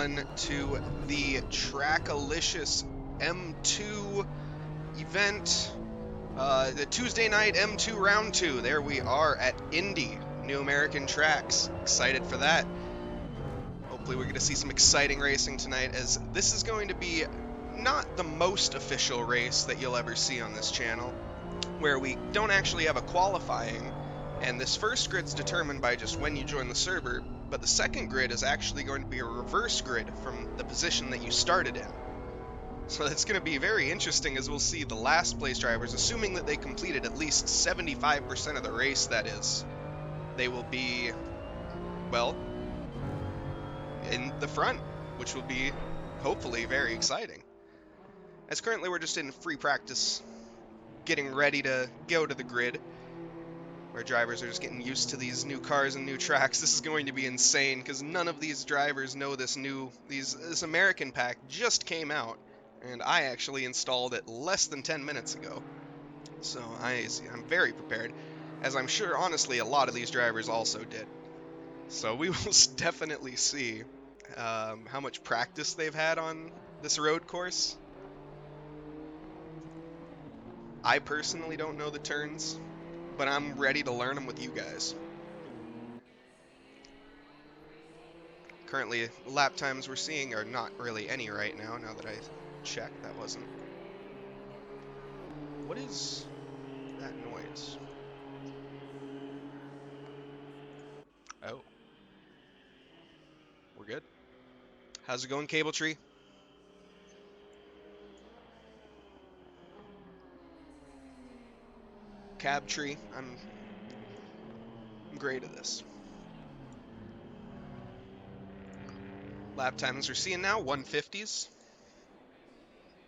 everyone to the Trackalicious M2 event, the Tuesday night M2 round 2. There we are at Indy, New American Tracks. Excited for that. Hopefully we're going to see some exciting racing tonight, as this is going to be not the most official race that you'll ever see on this channel, where we don't actually have a qualifying, and this first grid's determined by just when you join the server, but the second grid is actually going to be a reverse grid from the position that you started in. So that's going to be very interesting, as we'll see the last place drivers, assuming that they completed at least 75% of the race, that is, they will be, well, in the front, which will be hopefully very exciting. As currently we're just in free practice, getting ready to go to the grid, where drivers are just getting used to these new cars and new tracks. This is going to be insane, because none of these drivers know this American pack just came out, and I actually installed it less than 10 minutes ago. So I'm very prepared, as I'm sure, honestly, a lot of these drivers also did. So we will definitely see how much practice they've had on this road course. I personally don't know the turns, but I'm ready to learn them with you guys. Currently, lap times we're seeing are not really any right now that I checked. That wasn't... What is that noise? Oh. We're good. How's it going, Cable Tree? Cab Tree? I'm great at this. Lap times we're seeing now, 150s.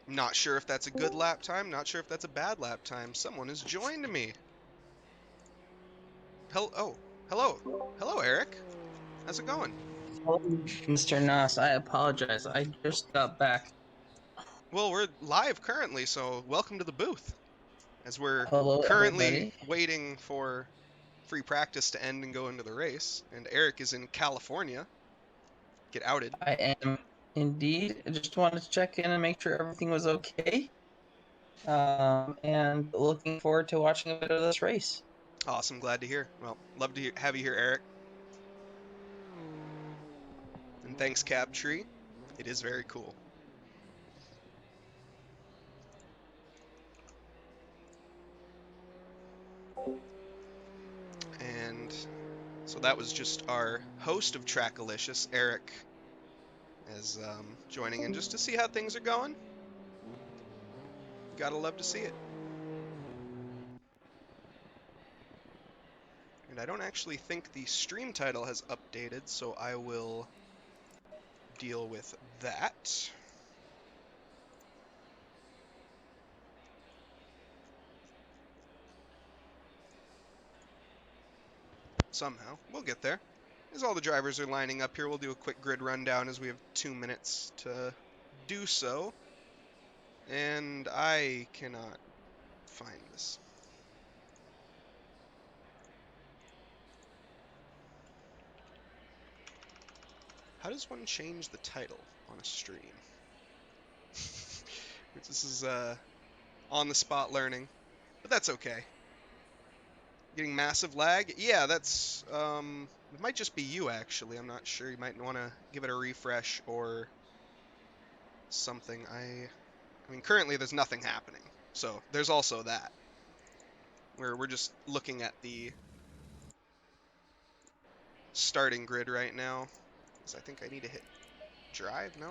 Not sure if that's a good lap time, not sure if that's a bad lap time. Someone has joined me. Hello, Eric. How's it going? Oh, Mr. Nause, I apologize. I just got back. Well, we're live currently, so welcome to the booth, as we're Hello, currently everybody. waiting for free practice to end and go into the race. And Eric is in California. Get outed. I am indeed. I just wanted to check in and make sure everything was okay. And looking forward to watching a bit of this race. Awesome, glad to hear. Well, love to have you here, Eric. And thanks, Cab Tree. It is very cool. And so that was just our host of Trackalicious, Eric, as joining in just to see how things are going. Gotta love to see it. And I don't actually think the stream title has updated, so I will deal with that. Somehow. We'll get there. As all the drivers are lining up here, we'll do a quick grid rundown, as we have 2 minutes to do so. And I cannot find this. How does one change the title on a stream? This is on-the-spot learning, but that's okay. Getting massive lag? Yeah, that's, it might just be you, actually. I'm not sure. You might want to give it a refresh or something. I mean, currently there's nothing happening, so there's also that. We're just looking at the starting grid right now, because I think I need to hit drive, no?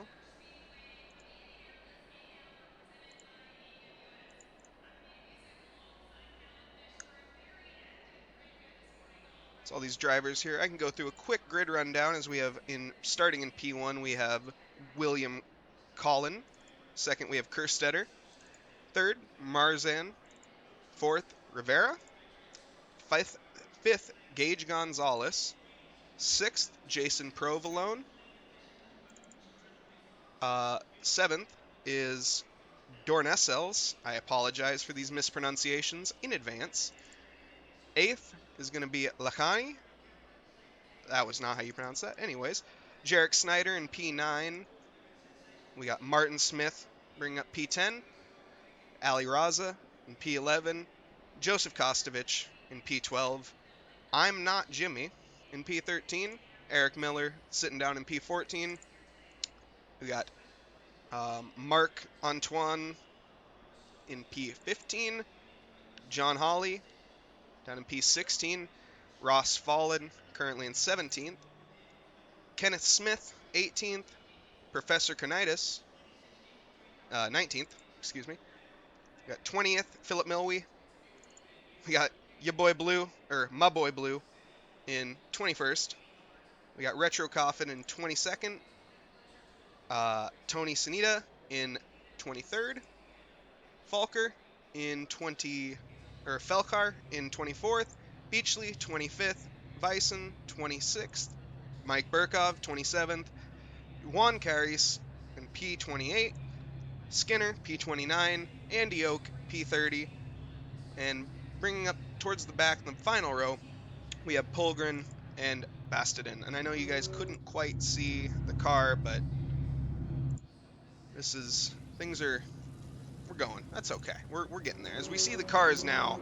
So all these drivers here, I can go through a quick grid rundown, as we have starting in P1, we have William Collin. Second, we have Kerstetter. Third, Marzan. Fourth, Rivera. Fifth, Gage Gonzalez. Sixth, Jason Provolone. Seventh is Dornessels. I apologize for these mispronunciations in advance. Eighth is going to be Lachani. That was not how you pronounce that. Anyways. Jarek Snyder in P9. We got Martin Smith bringing up P10. Ali Raza in P11. Joseph Kostovich in P12. I'm Not Jimmy in P13. Eric Miller sitting down in P14. We got Marc Antoine in P15. John Hawley down in P16. Ross Fallen currently in 17th. Kenneth Smith, 18th. Professor Conitis, 19th, excuse me. We got 20th, Philip Milwee. We got Ya Boy Blue, or My Boy Blue, in 21st. We got Retro Coffin in 22nd. Tony Sanita in 23rd. Falker in 20, in 24th. Beachley 25th. Vyson 26th. Mike Burkov 27th. Juan Caris in P28. Skinner P29. Andy Oak P30. And bringing up towards the back in the final row, we have Polgren and Bastidon. And I know you guys couldn't quite see the car, but we're going. That's okay. We're getting there. As we see the cars now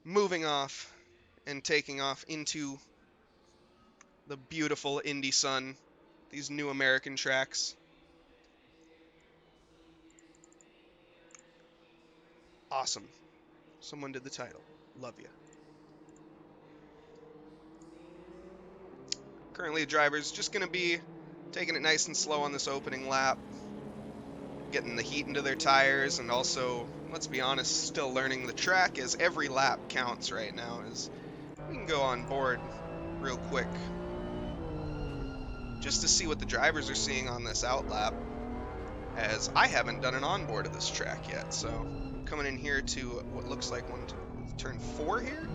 moving off and taking off into the beautiful Indy sun, these new American tracks. Awesome. Someone did the title. Love you. Currently, the driver's just going to be taking it nice and slow on this opening lap, getting the heat into their tires, and also, let's be honest, still learning the track, as every lap counts right now. As we can go on board real quick just to see what the drivers are seeing on this out lap, as I haven't done an onboard of this track yet. So coming in here to what looks like turn 4 here,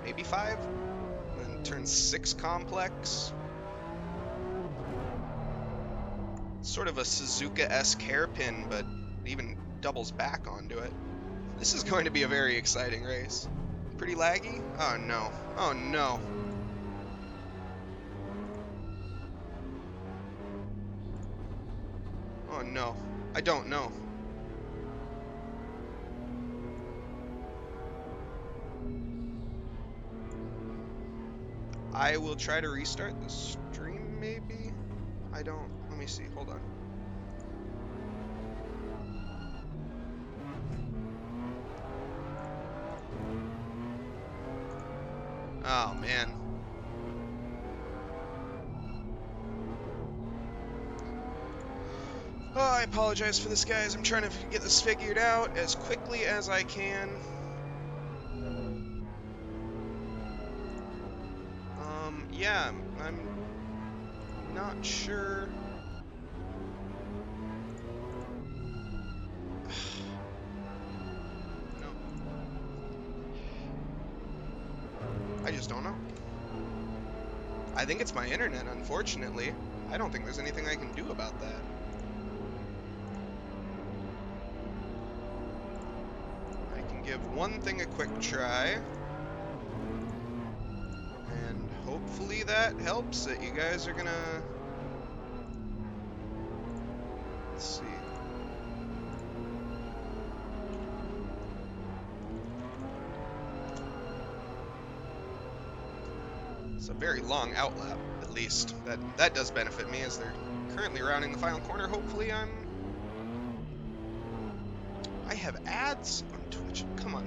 maybe 5, and then turn 6 complex. Sort of a Suzuka-esque hairpin, but it even doubles back onto it. This is going to be a very exciting race. Pretty laggy? Oh no. Oh no. Oh no. I don't know. I will try to restart the stream, maybe? I don't... Let me see. Hold on. Oh, man. Oh, I apologize for this, guys. I'm trying to get this figured out as quickly as I can. Yeah, I'm not sure. No. I just don't know. I think it's my internet, unfortunately. I don't think there's anything I can do about that. I can give one thing a quick try. And hopefully that helps it. You guys are gonna... Let's see. It's a very long outlap, at least. That does benefit me, as they're currently rounding the final corner. Hopefully I have ads on Twitch. Come on.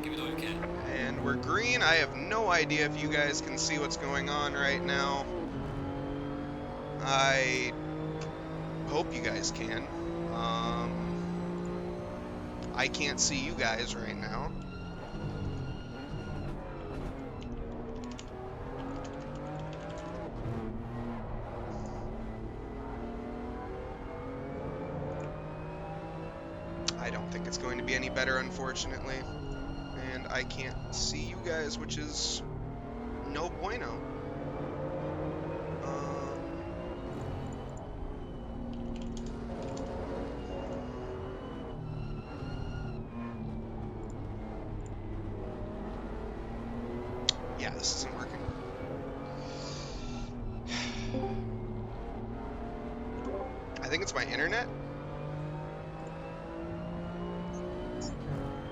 Give it all you can. And we're green. I have no idea if you guys can see what's going on right now. I hope you guys can. I can't see you guys right now. I don't think it's going to be any better, unfortunately. And I can't see you guys, which is no bueno. this isn't working. I think it's my internet.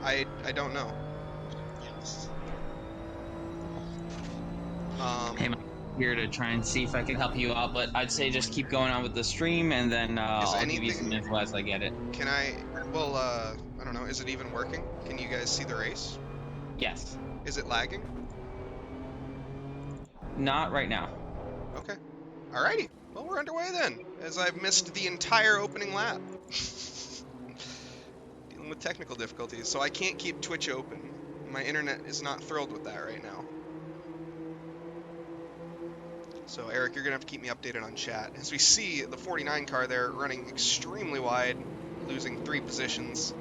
I don't know. Hey, I'm here to try and see if I can help you out, but I'd say just keep going on with the stream, and then Is I'll give you some anything? info as I get it. Can I? Well, I don't know. Is it even working? Can you guys see the race? Yes. Is it lagging? Not right now. Okay. Alrighty. Well, we're underway then, as I've missed the entire opening lap. Dealing with technical difficulties, so I can't keep Twitch open. My internet is not thrilled with that right now. So, Eric, you're going to have to keep me updated on chat. As we see the 49 car there running extremely wide, losing 3 positions.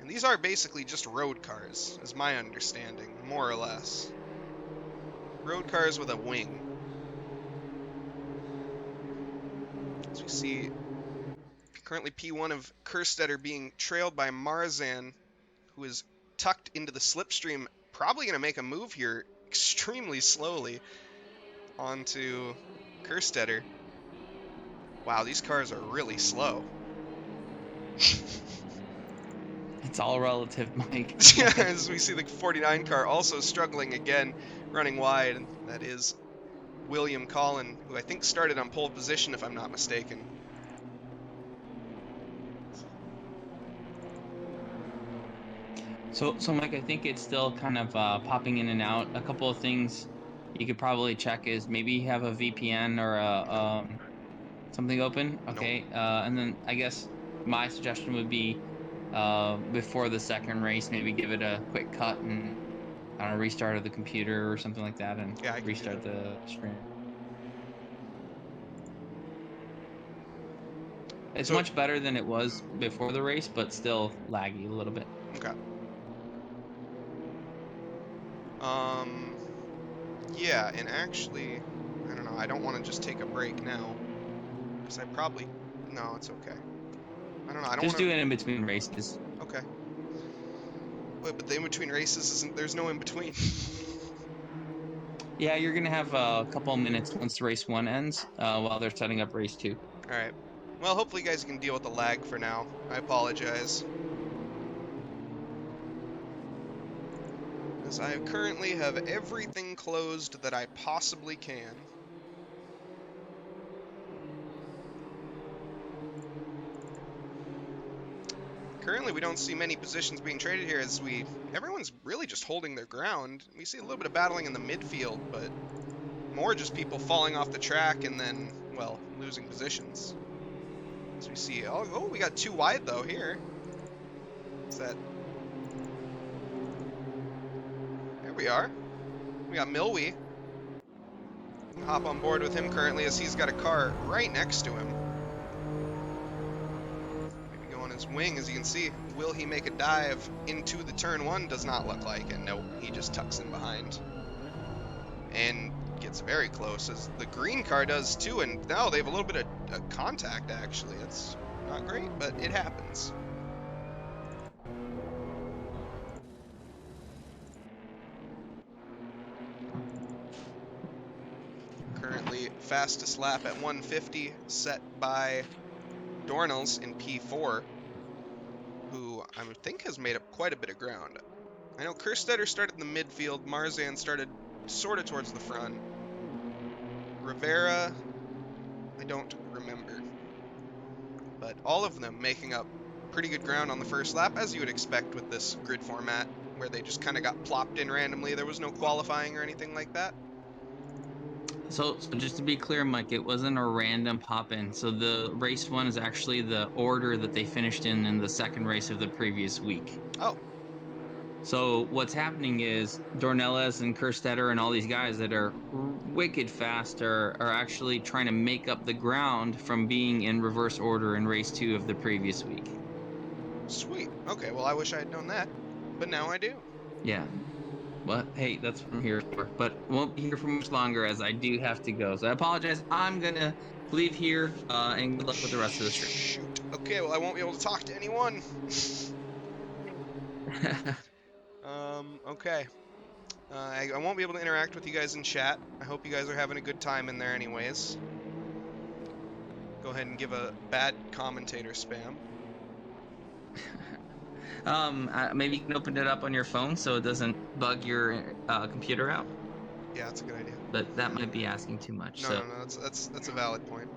And these are basically just road cars, is my understanding, more or less. Road cars with a wing. As we see currently P1 of Kerstetter being trailed by Marzan, who is tucked into the slipstream, probably going to make a move here extremely slowly onto Kerstetter. Wow, these cars are really slow. It's all relative, Mike. As we see the 49 car also struggling again, running wide. That is William Collin, who I think started on pole position, if I'm not mistaken. So Mike, I think it's still kind of popping in and out. A couple of things you could probably check is maybe you have a VPN or something open. Okay. Nope. And then I guess my suggestion would be before the second race, maybe give it a quick cut and I don't know, restart of the computer or something like that, and Yeah, I can do restart that. the stream. It's So, much better than it was before the race, but still laggy a little bit. okay. Yeah, and actually, I don't know, I don't want to just take a break now. Because I probably... No, it's okay. I don't know, I don't Just want do to... it in between races. Okay. Wait, but the in-between races isn't... There's no in-between. Yeah, you're gonna have a couple of minutes once race 1 ends, while they're setting up race 2. Alright. Well, hopefully you guys can deal with the lag for now. I apologize. As I currently have everything closed that I possibly can. Currently, we don't see many positions being traded here as everyone's really just holding their ground. We see a little bit of battling in the midfield, but more just people falling off the track and then, well, losing positions. As we see, oh, we got 2 wide though here. Is that... There we are. We got Milwee. Hop on board with him currently as he's got a car right next to him. Maybe go on his wing, as you can see. Will he make a dive into the turn 1? Does not look like it. Nope, he just tucks in behind. And gets very close, as the green car does too, and now they have a little bit of contact, actually. It's not great, but it happens. Currently, fastest lap at 150, set by Dornels in P4, who I think has made up quite a bit of ground. I know Kerstetter started in the midfield, Marzan started sort of towards the front. Rivera, I don't remember. But all of them making up pretty good ground on the first lap, as you would expect with this grid format, where they just kind of got plopped in randomly. There was no qualifying or anything like that. So just to be clear, Mike, it wasn't a random pop-in. So the race 1 is actually the order that they finished in the second race of the previous week. Oh. So what's happening is Dornelles and Kerstetter and all these guys that are wicked fast are actually trying to make up the ground from being in reverse order in race 2 of the previous week. Sweet. Okay, well, I wish I had known that, but now I do. Yeah. Well, hey, that's what I'm here for. But won't be here for much longer as I do have to go. So I apologize. I'm going to leave here, and good luck with the rest of the stream. Shoot. Okay, well, I won't be able to talk to anyone. Okay. I won't be able to interact with you guys in chat. I hope you guys are having a good time in there anyways. Go ahead and give a bad commentator spam. Maybe you can open it up on your phone so it doesn't bug your computer out. Yeah, that's a good idea. But that might be asking too much. No, So no, no, that's a valid point.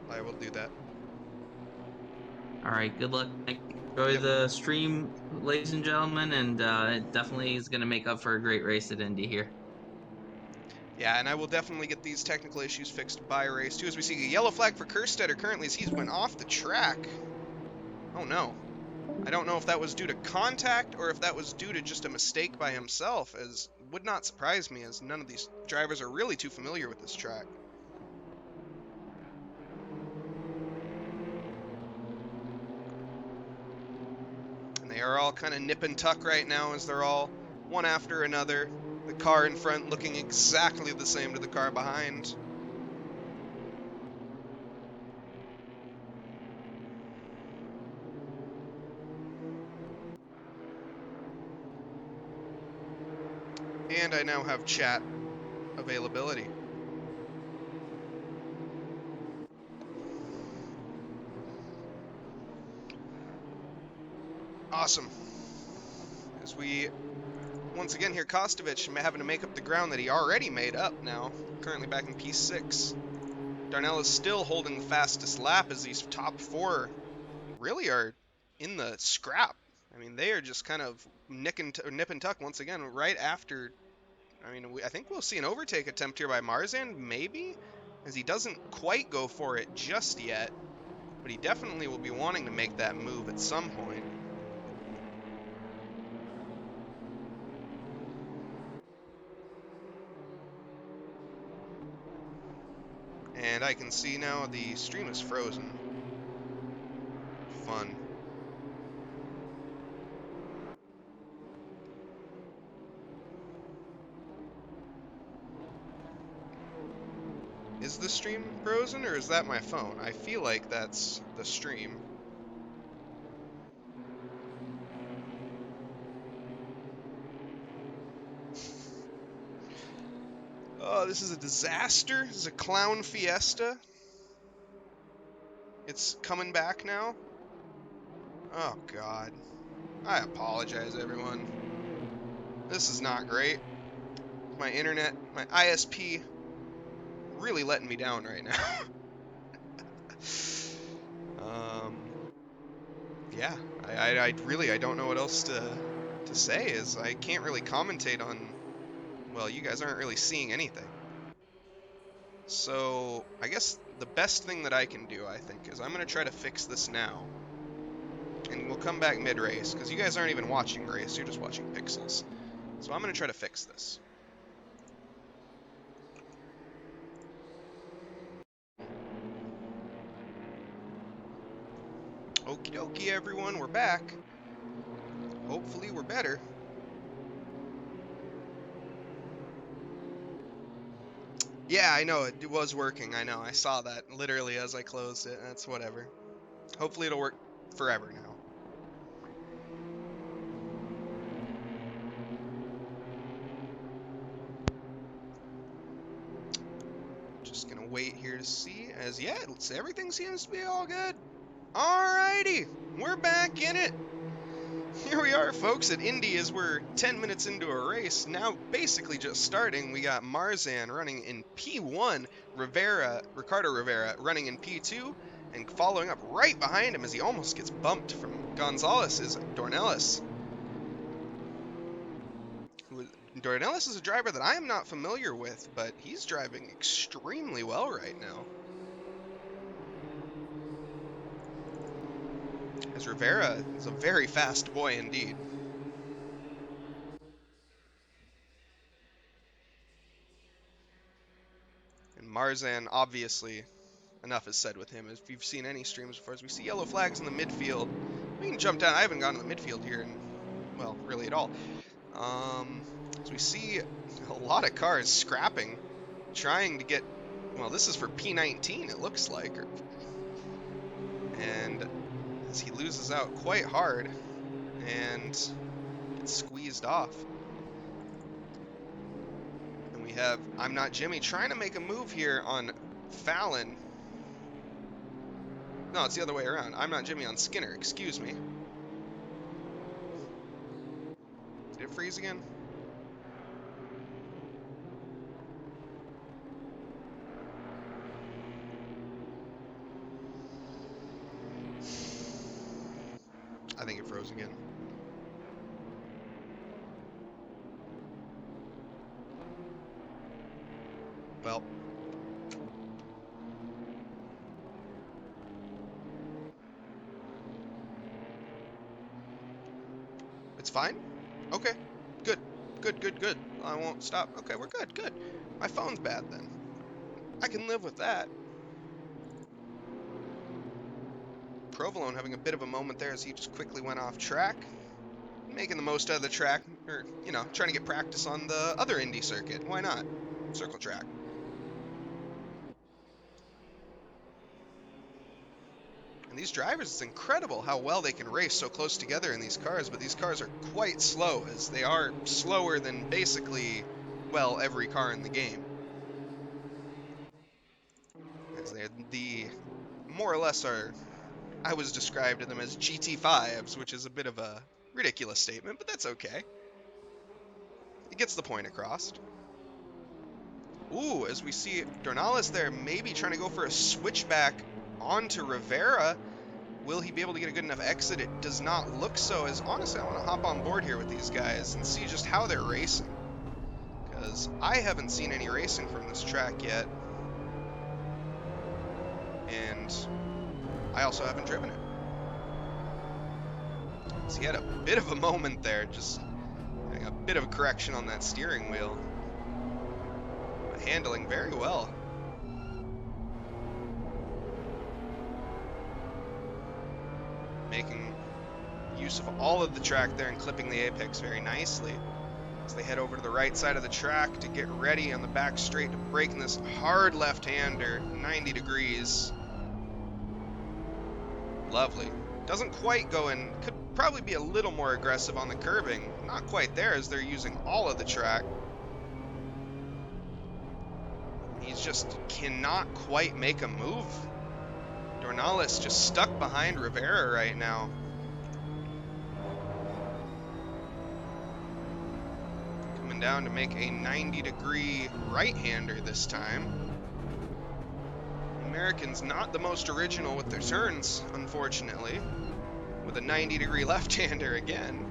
I will do that. all right, good luck. Enjoy Yep. the stream, ladies and gentlemen, and it definitely is going to make up for a great race at Indy here. Yeah, and I will definitely get these technical issues fixed by race 2 as we see a yellow flag for Kerstetter currently as he's went off the track. Oh no. I don't know if that was due to contact or if that was due to just a mistake by himself, as would not surprise me as none of these drivers are really too familiar with this track. And they are all kind of nip and tuck right now as they're all one after another. The car in front looking exactly the same to the car behind. And I now have chat availability. Awesome. As we once again hear Kostovich having to make up the ground that he already made up now. Currently back in P6. Darnell is still holding the fastest lap as these top 4 really are in the scrap. I mean, they are just kind of nip and tuck once again right after. I mean, I think we'll see an overtake attempt here by Marzan, maybe? As he doesn't quite go for it just yet. But he definitely will be wanting to make that move at some point. And I can see now the stream is frozen. Fun. Is the stream frozen or is that my phone? I feel like that's the stream. Oh, this is a disaster. This is a clown fiesta. It's coming back now. Oh, God. I apologize, everyone. This is not great. My internet, my ISP, really letting me down right now. Yeah, I really, I don't know what else to say, is I can't really commentate on, well, you guys aren't really seeing anything. So, I guess the best thing that I can do, I think, is I'm going to try to fix this now. And we'll come back mid-race, because you guys aren't even watching race, you're just watching pixels. So I'm going to try to fix this. Okie dokie, everyone, we're back. Hopefully we're better. Yeah, I know, it was working, I know, I saw that literally as I closed it, that's whatever. Hopefully it'll work forever now. Just gonna wait here to see, as yeah, everything seems to be all good. Alrighty, we're back in it. Here we are, folks, at Indy as we're 10 minutes into a race. Now, basically just starting, we got Marzan running in P1, Ricardo Rivera running in P2, and following up right behind him as he almost gets bumped from Gonzalez is Dornelis. Dornelis is a driver that I am not familiar with, but he's driving extremely well right now. As Rivera is a very fast boy indeed. And Marzan, obviously, enough is said with him. If you've seen any streams before, as we see yellow flags in the midfield, we can jump down. I haven't gone to the midfield here in, well, really at all. So we see a lot of cars scrapping, trying to get, well, this is for P19, it looks like. And as he loses out quite hard, and gets squeezed off. And we have I'm Not Jimmy trying to make a move here on Fallon. No, it's the other way around. I'm Not Jimmy on Skinner, excuse me. Did it freeze again? I think it froze again. Well. It's fine? Okay. Good. Good, good, good. I won't stop. Okay, we're good, good. My phone's bad then. I can live with that. Provolone having a bit of a moment there as he just quickly went off track. Making the most out of the track, or, you know, trying to get practice on the other Indy circuit. Why not? Circle track. And these drivers, it's incredible how well they can race so close together in these cars, but these cars are quite slow, as they are slower than basically, well, every car in the game. As they're the, more or less are, I was described to them as GT5s, which is a bit of a ridiculous statement, but that's okay. It gets the point across. Ooh, as we see Dornales there, maybe trying to go for a switchback onto Rivera. Will he be able to get a good enough exit? It does not look so, as honestly I want to hop on board here with these guys and see just how they're racing. Because I haven't seen any racing from this track yet. And I also haven't driven it. So he had a bit of a moment there, just having a bit of a correction on that steering wheel. But handling very well. Making use of all of the track there and clipping the apex very nicely. As they head over to the right side of the track to get ready on the back straight to break in this hard left-hander, 90 degrees. Lovely. Doesn't quite go in, could probably be a little more aggressive on the curbing. Not quite there as they're using all of the track. He just cannot quite make a move. Dornales just stuck behind Rivera right now. Coming down to make a 90-degree right-hander this time. Americans not the most original with their turns, unfortunately, with a 90-degree left-hander again.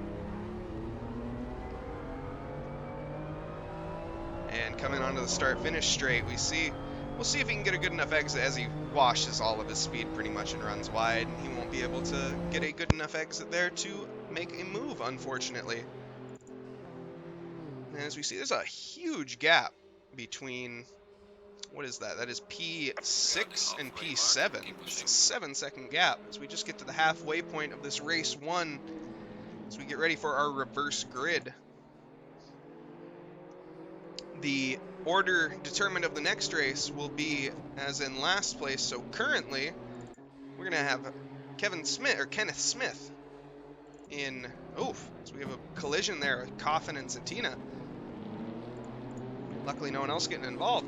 And coming onto the start-finish straight, we'll see if he can get a good enough exit as he washes all of his speed pretty much and runs wide. He won't be able to get a good enough exit there to make a move, unfortunately. And as we see, there's a huge gap between, what is that? That is P6 and P7. It's a 7-second gap as we just get to the halfway point of this race one as we get ready for our reverse grid. The order determined of the next race will be as in last place. So currently, we're going to have Kenneth Smith in, so we have a collision there with Coffin and Santina. Luckily, no one else getting involved.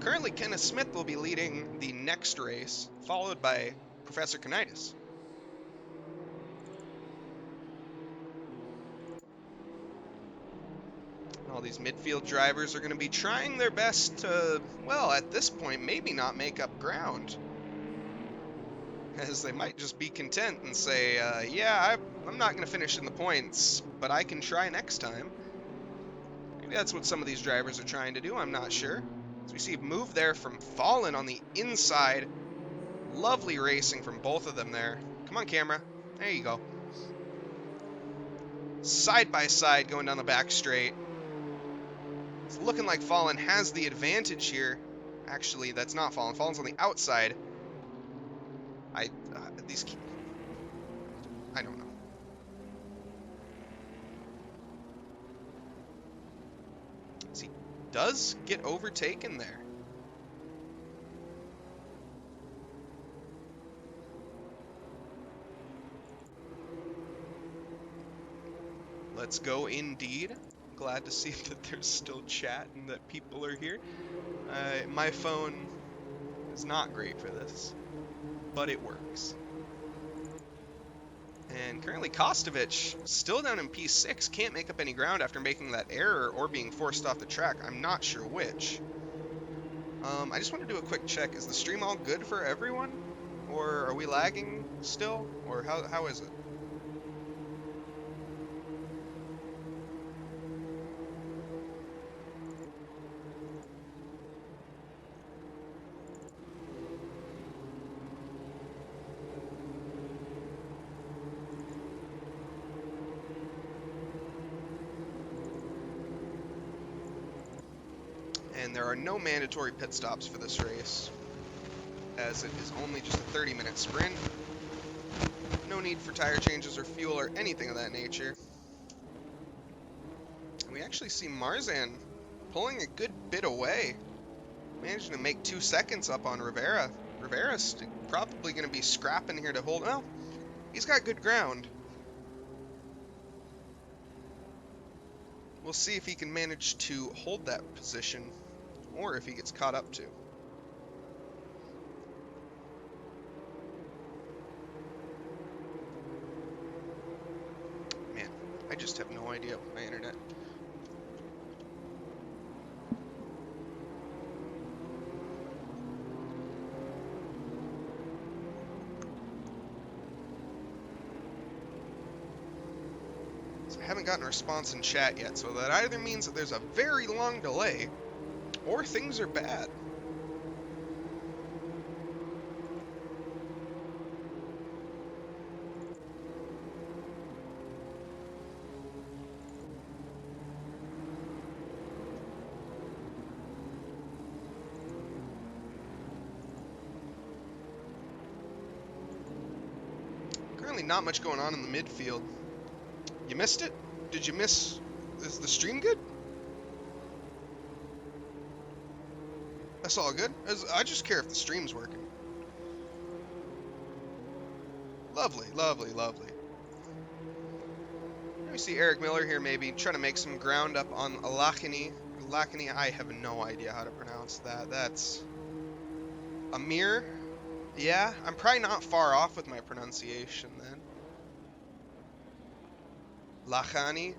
Currently, Kenneth Smith will be leading the next race, followed by Professor Canitis. All these midfield drivers are going to be trying their best to, well, at this point, maybe not make up ground. As they might just be content and say, yeah, I'm not going to finish in the points, but I can try next time. Maybe that's what some of these drivers are trying to do, I'm not sure. As we see a move there from Fallen on the inside. Lovely racing from both of them there. Come on, camera. There you go. Side by side going down the back straight. It's looking like Fallen has the advantage here. Actually, that's not Fallen. Fallen's on the outside. I don't know. As he does get overtaken there. Let's go indeed. Glad to see that there's still chat and that people are here. My phone is not great for this, but it works. And currently Kostovich, still down in P6, can't make up any ground after making that error or being forced off the track. I'm not sure which. I just want to do a quick check. Is the stream all good for everyone? Or are we lagging still? Or how is it? And there are no mandatory pit stops for this race, as it is only just a 30-minute sprint. No need for tire changes or fuel or anything of that nature. And we actually see Marzan pulling a good bit away, managing to make 2 seconds up on Rivera. Rivera's probably going to be scrapping here to hold. Well, he's got good ground. We'll see if he can manage to hold that position, or if he gets caught up to. Man, I just have no idea with my internet. So I haven't gotten a response in chat yet, so that either means that there's a very long delay, or things are bad. Currently not much going on in the midfield. You missed it? Did you miss? Is the stream good? That's all good. I just care if the stream's working. Lovely, lovely, lovely. Let me see Eric Miller here maybe trying to make some ground up on Lachany. Lachany, I have no idea how to pronounce that. That's Amir. Yeah, I'm probably not far off with my pronunciation then. Lachany.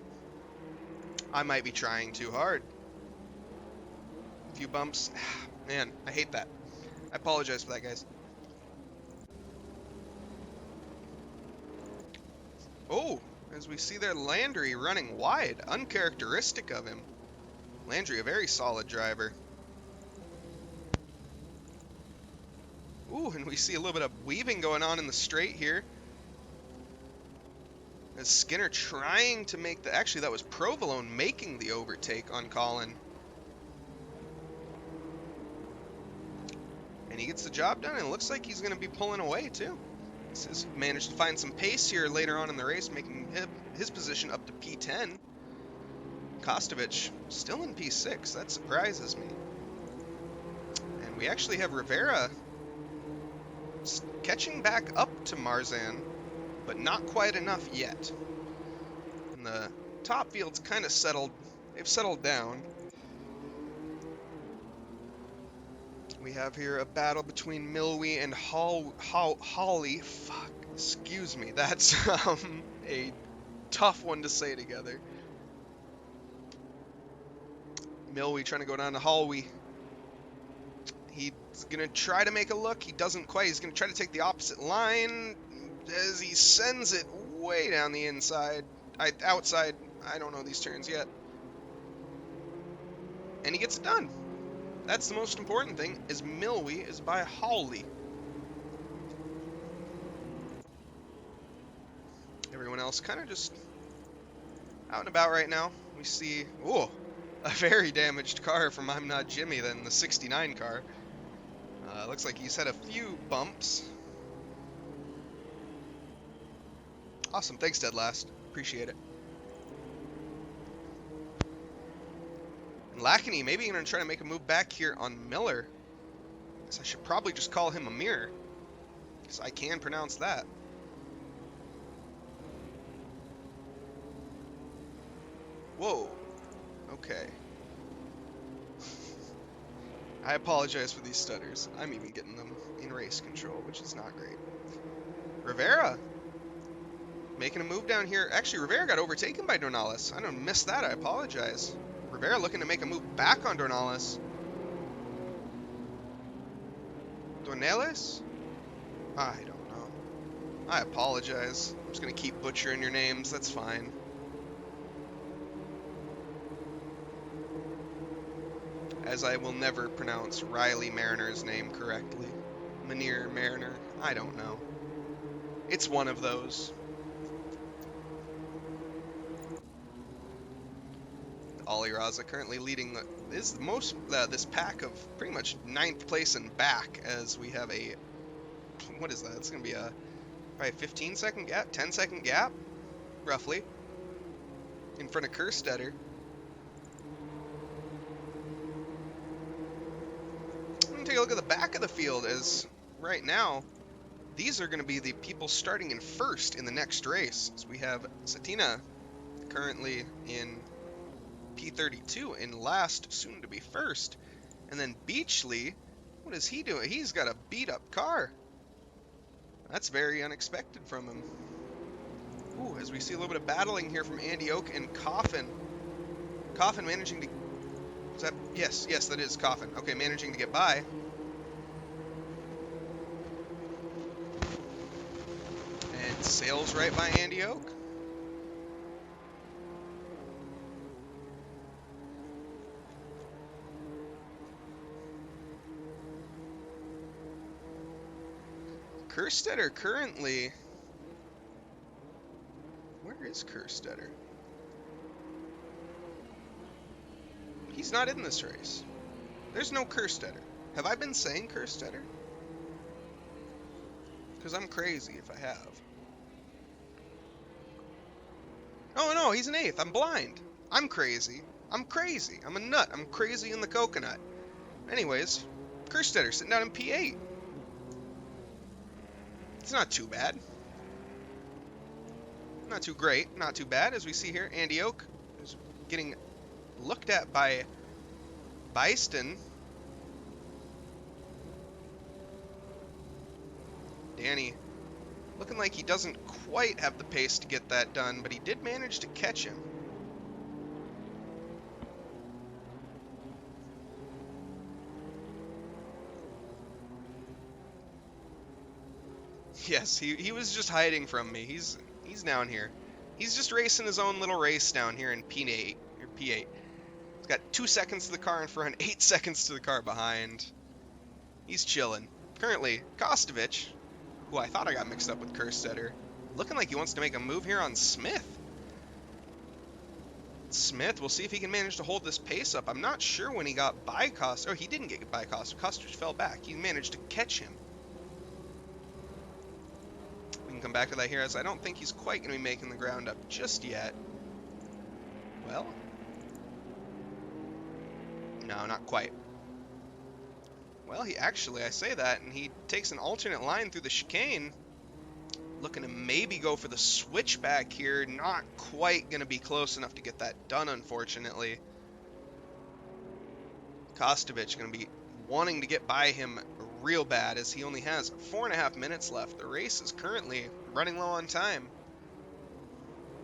I might be trying too hard. A few bumps. Man, I hate that. I apologize for that, guys. Oh, as we see there, Landry running wide. Uncharacteristic of him. Landry, a very solid driver. Ooh, and we see a little bit of weaving going on in the straight here. As Skinner trying to make the... Actually, that was Provolone making the overtake on Colin. And he gets the job done, and it looks like he's going to be pulling away, too. He's managed to find some pace here later on in the race, making his position up to P10. Kostovich still in P6. That surprises me. And we actually have Rivera catching back up to Marzan, but not quite enough yet. And the top field's kind of settled. They've settled down. We have here a battle between Milwy and Holly. Fuck, excuse me. That's a tough one to say together. Milwy trying to go down to Holly. He's going to try to make a look. He doesn't quite. He's going to try to take the opposite line as he sends it way down the inside. Outside. I don't know these turns yet. And he gets it done. That's the most important thing, is Milwy is by Hawley. Everyone else kind of just out and about right now. We see, oh, a very damaged car from I'm Not Jimmy then, the 69 car. Looks like he's had a few bumps. Awesome, thanks Dead Last. Appreciate it. And Lachany maybe going to try to make a move back here on Miller. Guess I should probably just call him Amir, because I can pronounce that. Whoa. Okay. I apologize for these stutters. I'm even getting them in race control, which is not great. Rivera making a move down here. Actually, Rivera got overtaken by Dornales. I don't miss that. I apologize. Rivera looking to make a move back on Dornales. Dornales? I don't know. I apologize. I'm just going to keep butchering your names. That's fine. As I will never pronounce Riley Mariner's name correctly. Mariner. I don't know. It's one of those. Ollie Raza currently leading this pack of pretty much 9th place and back, as we have a, what is that? It's going to be a probably 15-second gap, 10-second gap, roughly, in front of Kerstetter. I'm going to take a look at the back of the field, as right now, these are going to be the people starting in first in the next race. So we have Satina currently in P32 in last, soon to be first. And then Beachley, what is he doing? He's got a beat-up car. That's very unexpected from him. Ooh, as we see a little bit of battling here from Andy Oak and Coffin. Coffin managing to... Is that... Yes, that is Coffin. Okay, managing to get by. And sails right by Andy Oak. Kerstetter currently... Where is Kerstetter? He's not in this race. There's no Kerstetter. Have I been saying Kerstetter? Because I'm crazy if I have. Oh no, he's an 8th. I'm blind. I'm crazy. I'm crazy. I'm a nut. I'm crazy in the coconut. Anyways, Kerstetter sitting down in P8. It's not too bad. Not too great. Not too bad. As we see here, Andy Oak is getting looked at by Byston. Danny looking like he doesn't quite have the pace to get that done, but he did manage to catch him. Yes, he was just hiding from me. He's down here. He's just racing his own little race down here in P8. He's got 2 seconds to the car in front, 8 seconds to the car behind. He's chilling. Currently, Kostovich, who I thought I got mixed up with Kerstetter, looking like he wants to make a move here on Smith. Smith, we'll see if he can manage to hold this pace up. I'm not sure when he got by Kostovich. Oh, he didn't get by Kostovich. Kostovich fell back. He managed to catch him. We can come back to that here, as I don't think he's quite going to be making the ground up just yet. Well, no, not quite. Well, he actually, I say that, and he takes an alternate line through the chicane, looking to maybe go for the switchback here. Not quite going to be close enough to get that done, unfortunately. Kostovich going to be wanting to get by him real bad, as he only has 4.5 minutes left. The race is currently running low on time,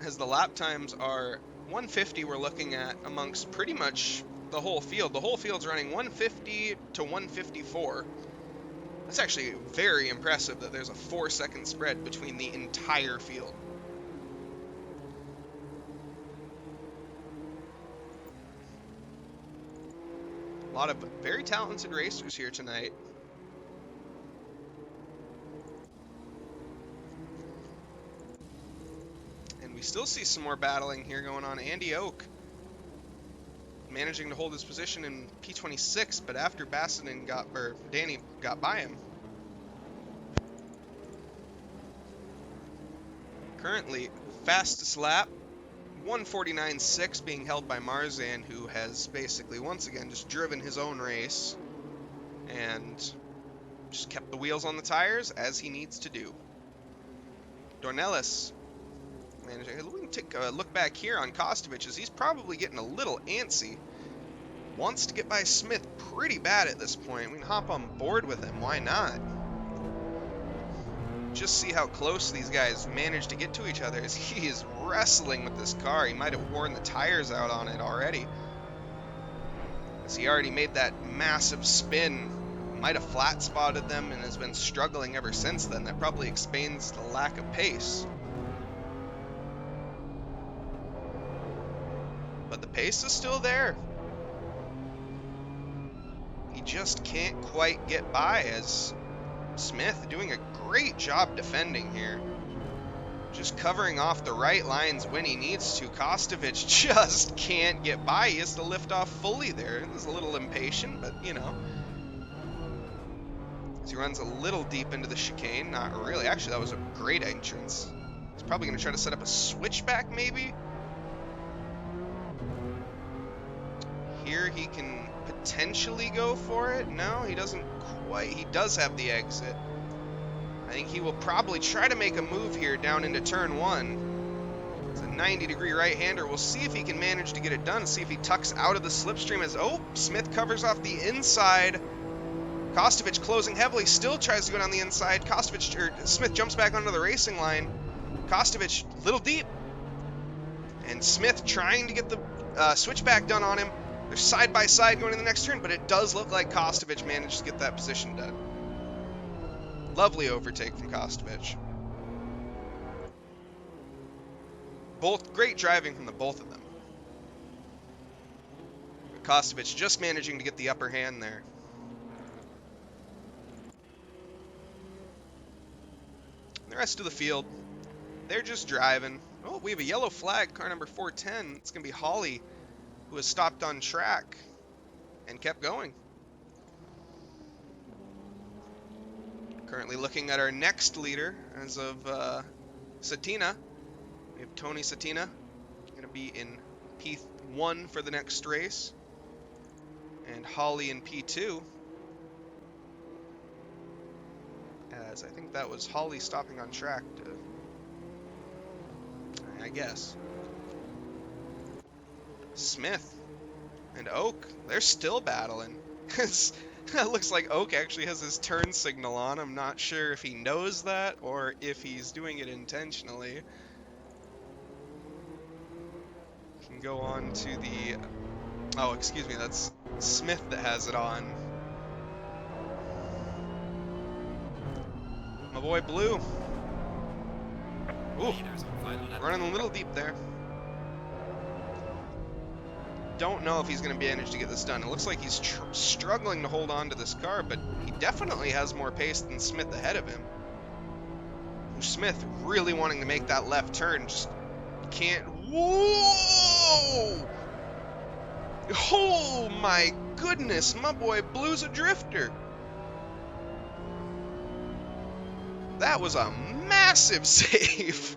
as the lap times are 150 we're looking at amongst pretty much the whole field. The whole field's running 150 to 154. That's actually very impressive that there's a 4-second spread between the entire field. A lot of very talented racers here tonight. And we still see some more battling here going on. Andy Oak managing to hold his position in P26, but after Danny got by him. Currently, fastest lap, 149.6, being held by Marzan, who has basically, once again, just driven his own race and just kept the wheels on the tires, as he needs to do. Dornelles managing. We can take a look back here on Kostovich as he's probably getting a little antsy. Wants to get by Smith pretty bad at this point. We can hop on board with him. Why not? Just see how close these guys manage to get to each other as he is wrestling with this car. He might have worn the tires out on it already, as he already made that massive spin. Might have flat spotted them and has been struggling ever since then. That probably explains the lack of pace. But the pace is still there. He just can't quite get by, as Smith doing a great job defending here. Just covering off the right lines when he needs to. Kostovich just can't get by. He has to lift off fully there. He was a little impatient, but you know. As he runs a little deep into the chicane. Not really. Actually, that was a great entrance. He's probably going to try to set up a switchback, maybe. Here he can potentially go for it. No, he doesn't quite. He does have the exit. I think he will probably try to make a move here down into turn 1. It's a 90-degree right-hander. We'll see if he can manage to get it done. See if he tucks out of the slipstream as, oh, Smith covers off the inside. Kostovich closing heavily, still tries to go down the inside. Smith jumps back onto the racing line. Kostovich a little deep. And Smith trying to get the switchback done on him. They're side by side going to the next turn, but it does look like Kostovich managed to get that position done. Lovely overtake from Kostovich. Both great driving from the both of them. Kostovich just managing to get the upper hand there. The rest of the field, they're just driving. Oh, we have a yellow flag, car number 410. It's going to be Holly, who has stopped on track and kept going. Currently looking at our next leader as of Satina. We have Tony Satina, going to be in P1 for the next race, and Holly in P2. As I think that was Holly stopping on track to, I guess. Smith and Oak, they're still battling. It looks like Oak actually has his turn signal on. I'm not sure if he knows that or if he's doing it intentionally. Can go on to the... Oh, excuse me, that's Smith that has it on. My boy Blue. Ooh, running a little deep there. Don't know if he's going to manage to get this done. It looks like he's struggling to hold on to this car, but he definitely has more pace than Smith ahead of him. Smith really wanting to make that left turn, just can't. Whoa! Oh my goodness, my boy Blue's a drifter. That was a massive save.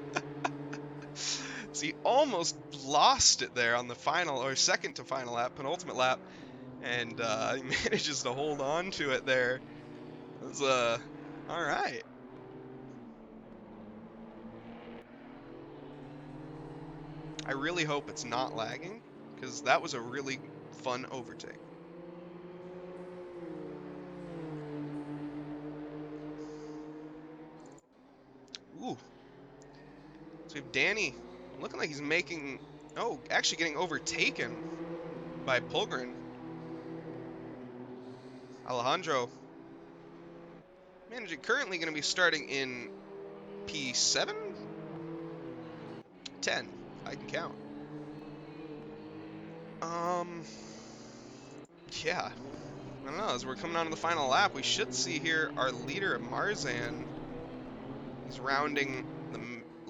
So he almost lost it there on the final, or second to final lap, penultimate lap, and he manages to hold on to it there. It was, all right. I really hope it's not lagging, because that was a really fun overtake. Ooh. So we have Danny looking like he's making... Oh, actually getting overtaken by Pulgren. Alejandro currently going to be starting in P7? 10. I can count. Yeah. I don't know, as we're coming on to the final lap, we should see here our leader, Marzan. He's rounding the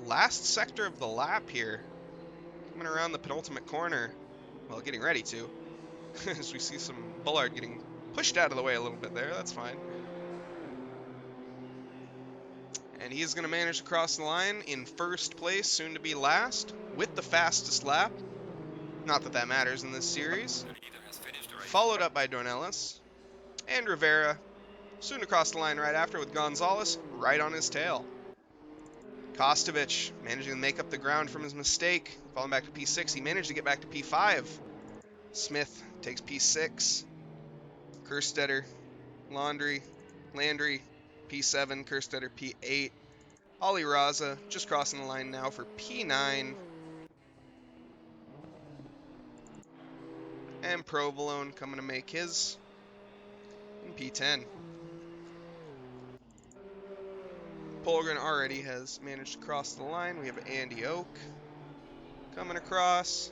last sector of the lap here. Coming around the penultimate corner. Well, getting ready to. As we see some Bullard getting pushed out of the way a little bit there. That's fine. And he is going to manage to cross the line in first place, soon to be last, with the fastest lap. Not that that matters in this series. Followed up by Dornelis and Rivera, soon to cross the line right after with Gonzalez right on his tail. Kostovich managing to make up the ground from his mistake. Falling back to P6. He managed to get back to P5. Smith takes P6. Kerstetter, Landry, P7. Kerstetter, P8. Ollie Raza just crossing the line now for P9. And Provolone coming to make his in P10. Polgren already has managed to cross the line. We have Andy Oak coming across.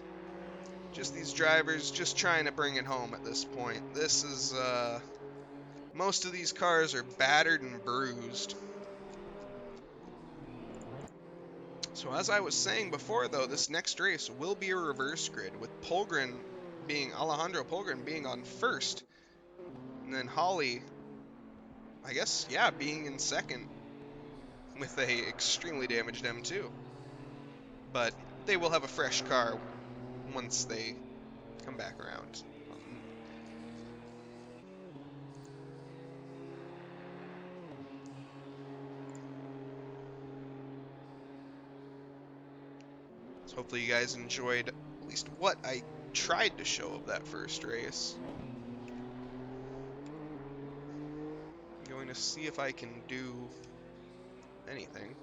Just these drivers just trying to bring it home at this point. This is, most of these cars are battered and bruised. So as I was saying before, though, this next race will be a reverse grid with Alejandro Polgren being on first. And then Holly, I guess, yeah, being in second with a extremely damaged M2. But they will have a fresh car once they come back around. So hopefully you guys enjoyed at least what I tried to show of that first race. I'm going to see if I can do anything.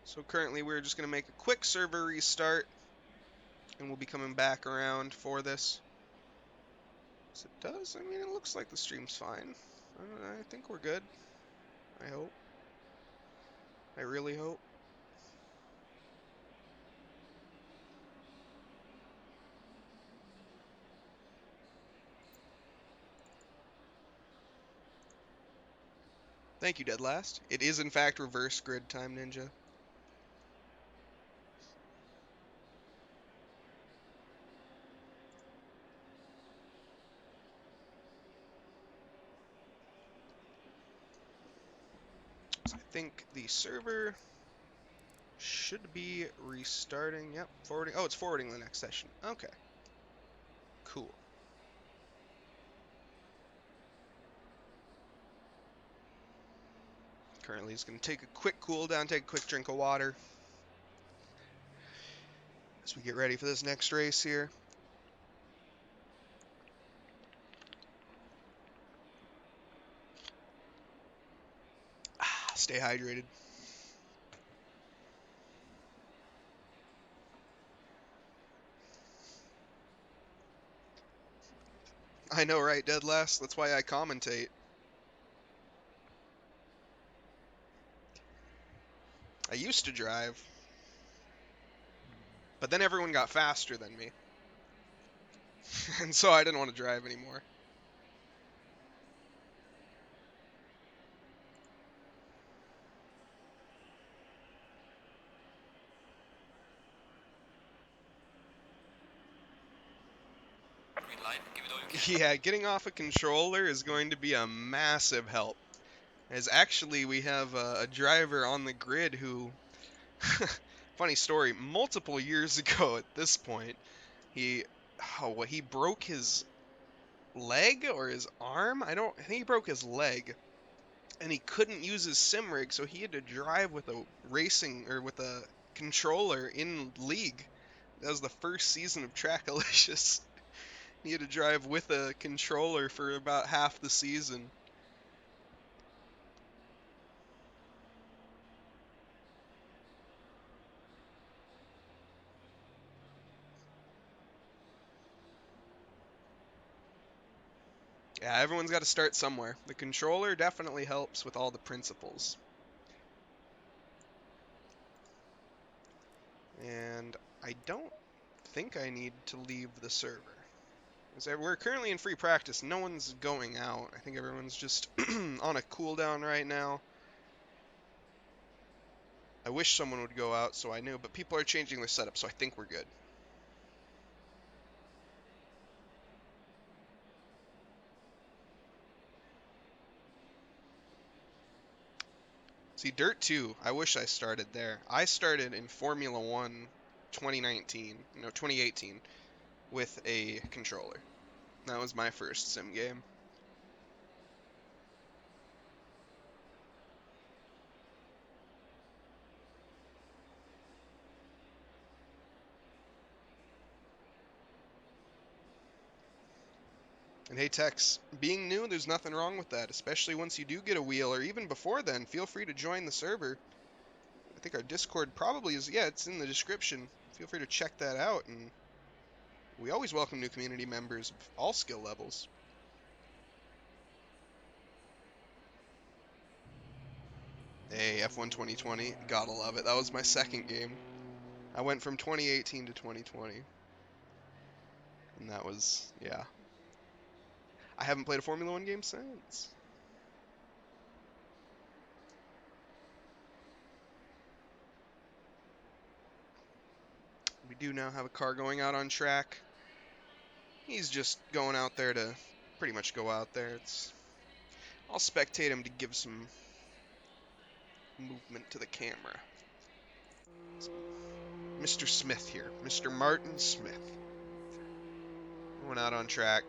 So currently we're just going to make a quick server restart, and we'll be coming back around for this. So it does? I mean, it looks like the stream's fine. I think we're good. I hope. I really hope. Thank you, Dead Last. It is in fact reverse grid time, Ninja. So I think the server should be restarting. Yep, forwarding. Oh, it's forwarding the next session. Okay. Cool. Currently, it's going to take a quick cool down, take a quick drink of water as we get ready for this next race here. Stay hydrated. I know, right, Dead Last? That's why I commentate. I used to drive, but then everyone got faster than me. And so I didn't want to drive anymore. Green light, give it all you can. Yeah, getting off a controller is going to be a massive help. As actually we have a driver on the grid who, funny story, multiple years ago at this point, he broke his leg or his arm? I think he broke his leg. And he couldn't use his sim rig, so he had to drive with a controller in League. That was the first season of Trackalicious. He had to drive with a controller for about half the season. Yeah, everyone's got to start somewhere. The controller definitely helps with all the principles. And I don't think I need to leave the server. So we're currently in free practice. No one's going out. I think everyone's just on a cooldown right now. I wish someone would go out so I knew, but people are changing their setup, so I think we're good. See, Dirt 2, I wish I started there. I started in Formula 1 2018 with a controller. That was my first sim game. And hey, Tex, being new, there's nothing wrong with that, especially once you do get a wheel, or even before then, feel free to join the server. I think our Discord probably is, yeah, it's in the description. Feel free to check that out, and we always welcome new community members of all skill levels. Hey, F1 2020, gotta love it. That was my second game. I went from 2018 to 2020. And that was, yeah. I haven't played a Formula 1 game since. We do now have a car going out on track. He's just going out there to pretty much go out there. I'll spectate him to give some movement to the camera. So, Mr. Smith here. Mr. Martin Smith. Going out on track.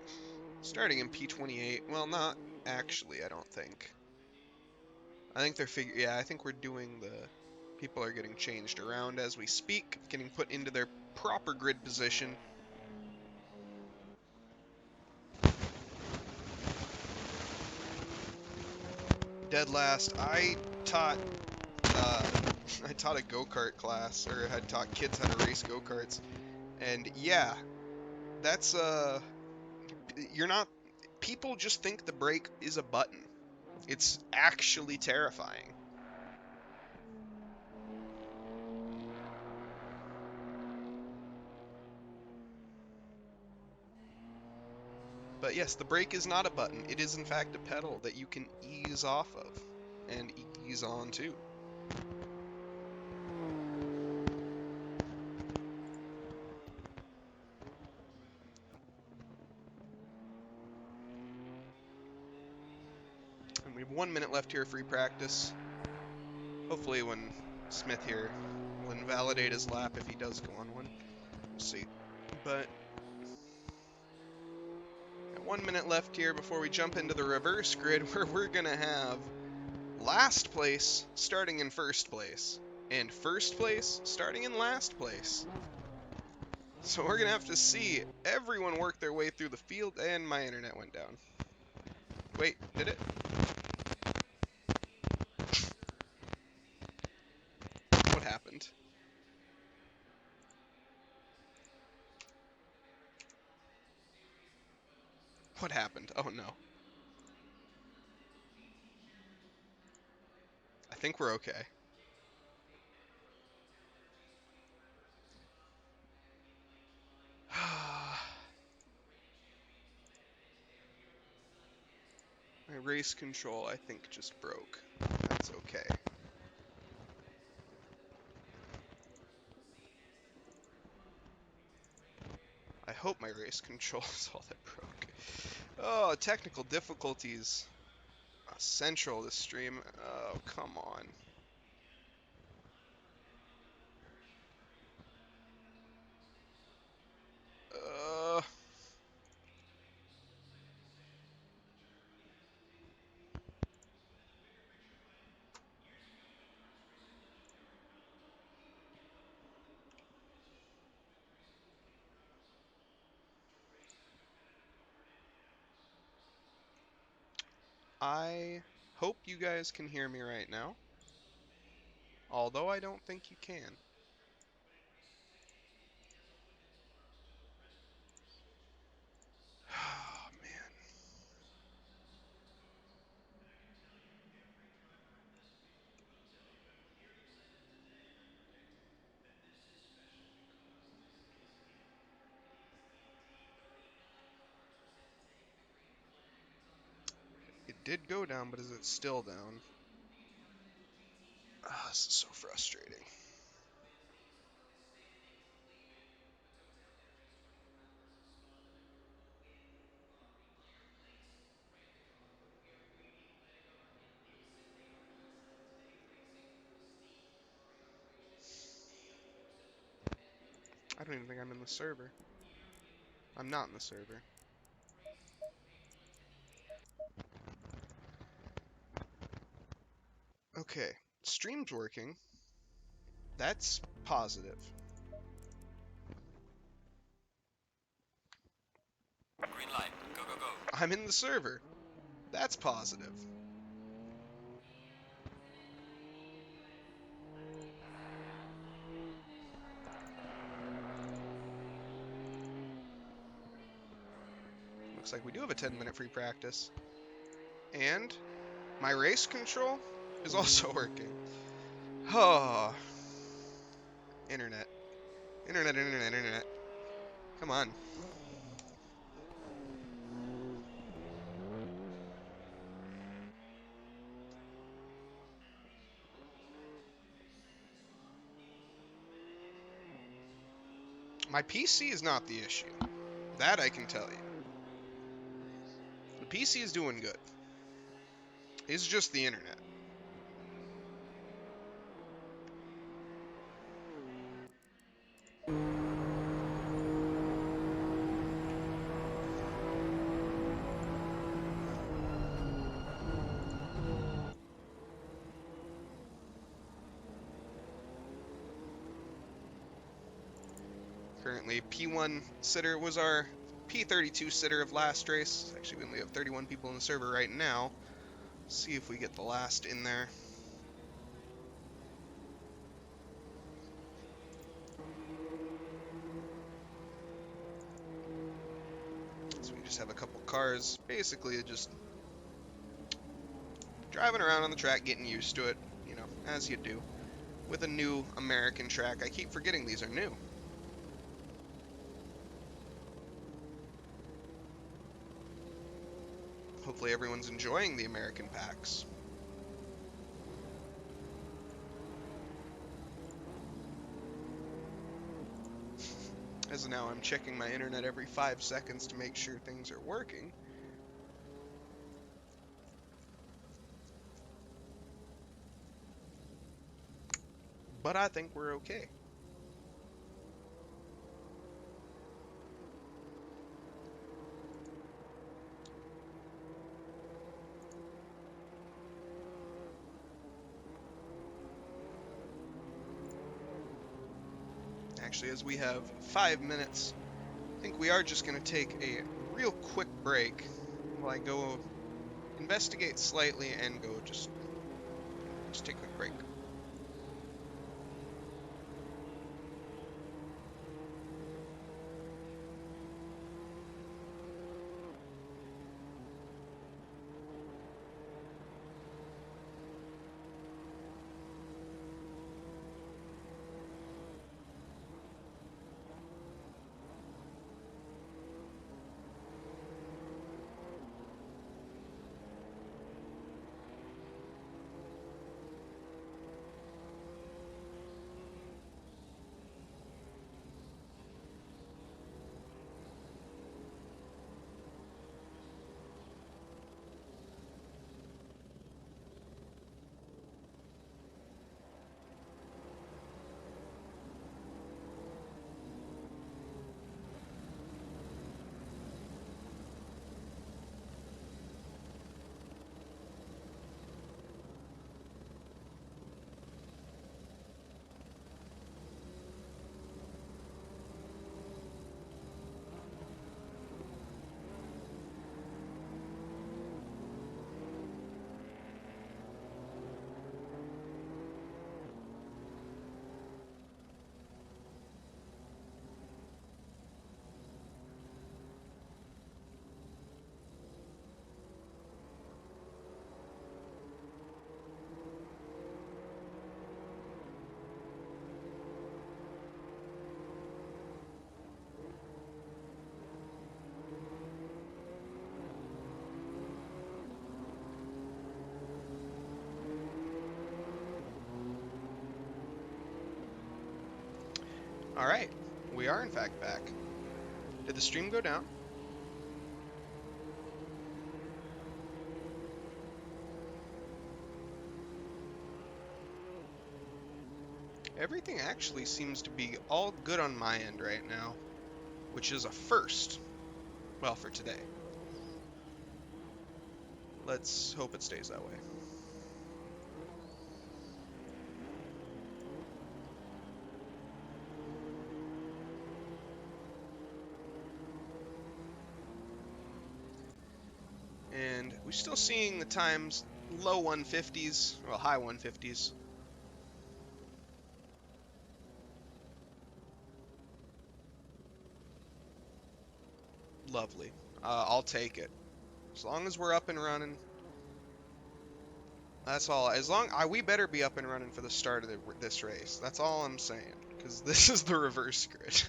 Starting in P28. Well, not actually, I don't think. I think they're I think we're doing the... People are getting changed around as we speak, getting put into their proper grid position. Dead last. Taught I taught a go-kart class, or had taught kids how to race go-karts, and yeah, that's you're not. People just think the brake is a button. It's actually terrifying. But yes, the brake is not a button. It is in fact a pedal that you can ease off of and ease on to. And we have 1 minute left here of free practice. Hopefully when Smith here will invalidate his lap if he does go on one. We'll see. But 1 minute left here before we jump into the reverse grid where we're going to have last place starting in first place and first place starting in last place. So we're going to have to see everyone work their way through the field, and my internet went down. Wait, did it? What happened? What happened? Oh no. I think we're okay. My race control, I think, just broke. That's okay. I hope my race control is all that broke. Oh, technical difficulties. Central this stream. Oh, come on. Uh, I hope you guys can hear me right now. Although I don't think you can. Oh, man. did go down, but is it still down? Ah, this is so frustrating. I don't even think I'm in the server. I'm not in the server. Okay, stream's working. That's positive. Green light. Go, go, go. I'm in the server. That's positive. Looks like we do have a 10-minute free practice. And my race control is also working. Oh. Internet. Internet, internet, internet. Come on. My PC is not the issue. That I can tell you. The PC is doing good. It's just the internet. Currently, P1 sitter was our P32 sitter of last race. Actually, we only have 31 people in the server right now. See if we get the last in there. So we just have a couple cars, basically just driving around on the track, getting used to it, you know, as you do. With a new American track. I keep forgetting these are new. Hopefully everyone's enjoying the American packs. As of now, I'm checking my internet every 5 seconds to make sure things are working. But I think we're okay. Actually, as we have 5 minutes, I think we are just going to take a real quick break while I go investigate slightly and go just take a quick break. All right, we are in fact back. Did the stream go down? Everything actually seems to be all good on my end right now, which is a first. Well, for today. Let's hope it stays that way. And we're still seeing the times low 150s, well, high 150s. Lovely. I'll take it. As long as we're up and running. That's all. As long we better be up and running for the start of this race. That's all I'm saying. Because this is the reverse grid.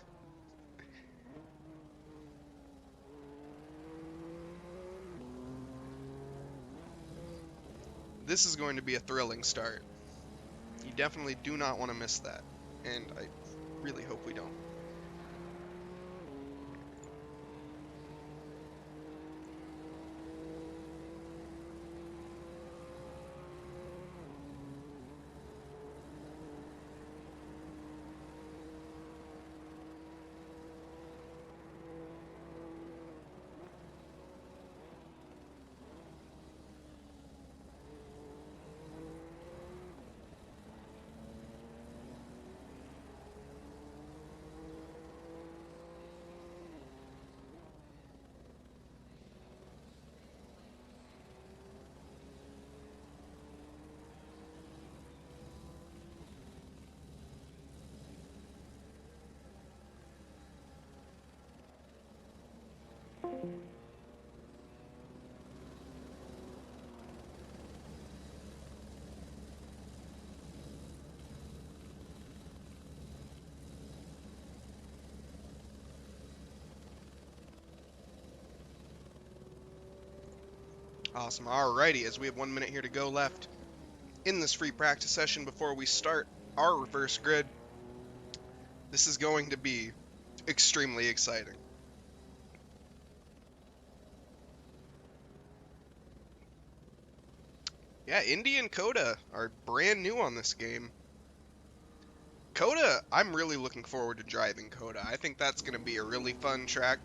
This is going to be a thrilling start. You definitely do not want to miss that. And I really hope we don't. Awesome. Alrighty, as we have 1 minute here to go left in this free practice session before we start our reverse grid, this is going to be extremely exciting. Yeah, Indy and Coda are brand new on this game. Coda, I'm really looking forward to driving Coda. I think that's going to be a really fun track.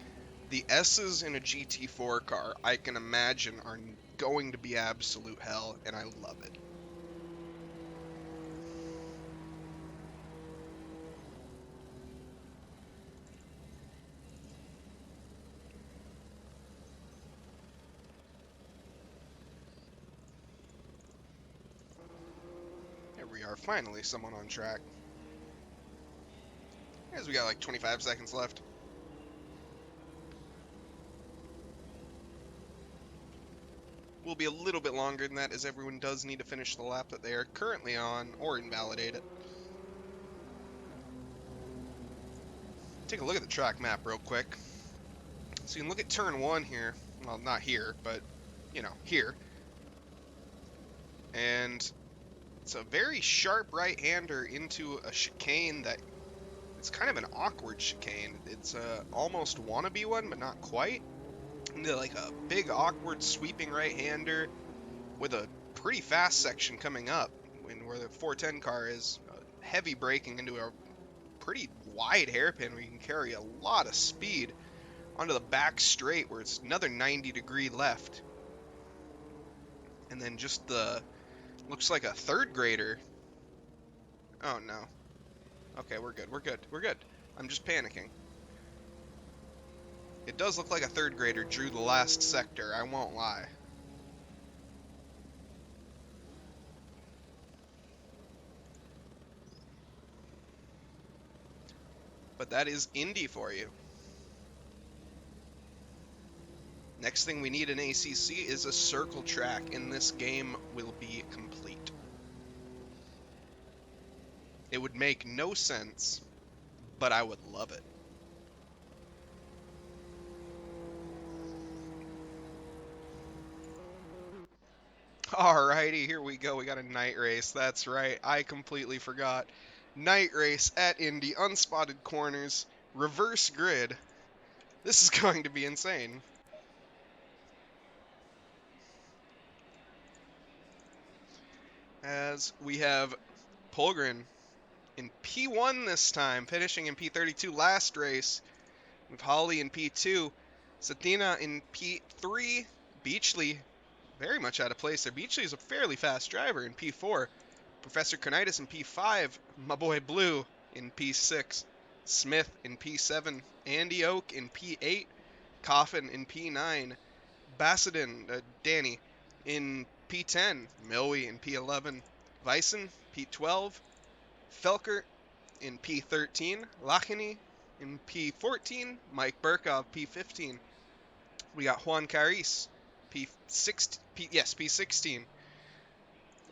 The S's in a GT4 car, I can imagine, are going to be absolute hell, and I love it. There we are, finally someone on track. As we got like 25 seconds left. Will be a little bit longer than that, as everyone does need to finish the lap that they are currently on, or invalidate it. Take a look at the track map real quick. So you can look at turn 1 here. Well, not here, but, you know, here. And it's a very sharp right-hander into a chicane that... It's kind of an awkward chicane. It's almost wannabe one, but not quite. Into like a big, awkward, sweeping right-hander with a pretty fast section coming up, where the 410 car is, heavy braking into a pretty wide hairpin where you can carry a lot of speed onto the back straight where it's another 90-degree left. And then just looks like a third grader. Oh no. Okay, we're good. I'm just panicking. It does look like a third grader drew the last sector, I won't lie. But that is Indy for you. Next thing we need in ACC is a circle track, and this game will be complete. It would make no sense, but I would love it. Alrighty, here we go. We got a night race. That's right. I completely forgot. night race at Indy, unspotted corners, reverse grid. This is going to be insane. As we have Polgren in P1 this time, finishing in P32 last race. We have Holly in P2, Sathina in P3, Beachley very much out of place there. Beachley is a fairly fast driver in P4. Professor Carnitis in P5, my boy Blue in P6, Smith in P7, Andy Oak in P8, Coffin in P9, Bassadin, Danny in P10, Milwy in P11, Vyson P12, Felker in P13, Lachini in P14, Mike Burkov P15. We got Juan Caris P16.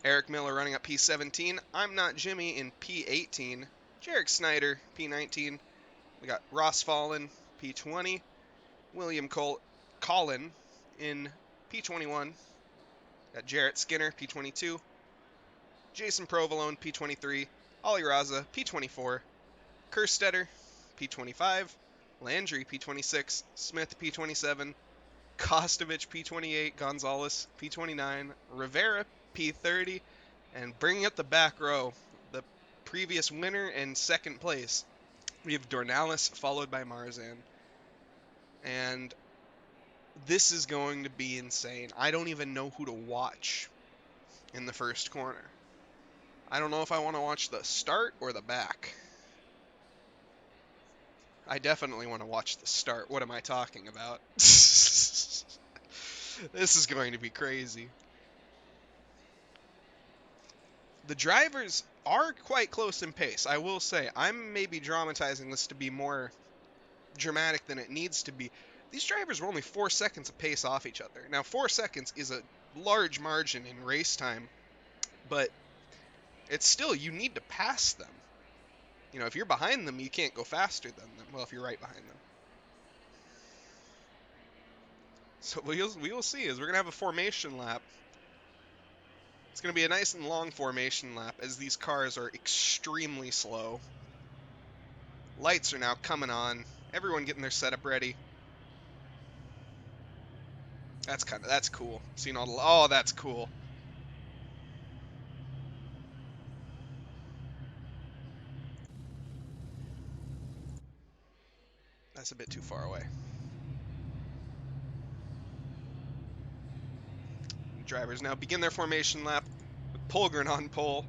Eric Miller running up P17. I'm Not Jimmy in P18. Jarek Snyder P19. We got Ross Fallen P20. William Collin in P21. Got Jarrett Skinner P22. Jason Provolone P23. Ollie Raza P24. Kerstetter P25. Landry P26. Smith P27. Kostovich P28, Gonzalez P29, Rivera P30, and bringing up the back row, the previous winner and second place, we have Dornalis followed by Marzan. And this is going to be insane. I don't even know who to watch in the first corner. I don't know if I want to watch the start or the back. I definitely want to watch the start. What am I talking about? This is going to be crazy. The drivers are quite close in pace, I will say. I'm maybe dramatizing this to be more dramatic than it needs to be. These drivers were only 4 seconds of pace off each other. Now, 4 seconds is a large margin in race time, but it's still, you need to pass them. You know, if you're behind them, you can't go faster than them. Well, if you're right behind them. So we will see, as we're going to have a formation lap. It's going to be a nice and long formation lap, as these cars are extremely slow. Lights are now coming on. Everyone getting their setup ready. That's cool. Seeing all the, oh, that's cool. That's a bit too far away. Drivers now begin their formation lap with Polgren on pole.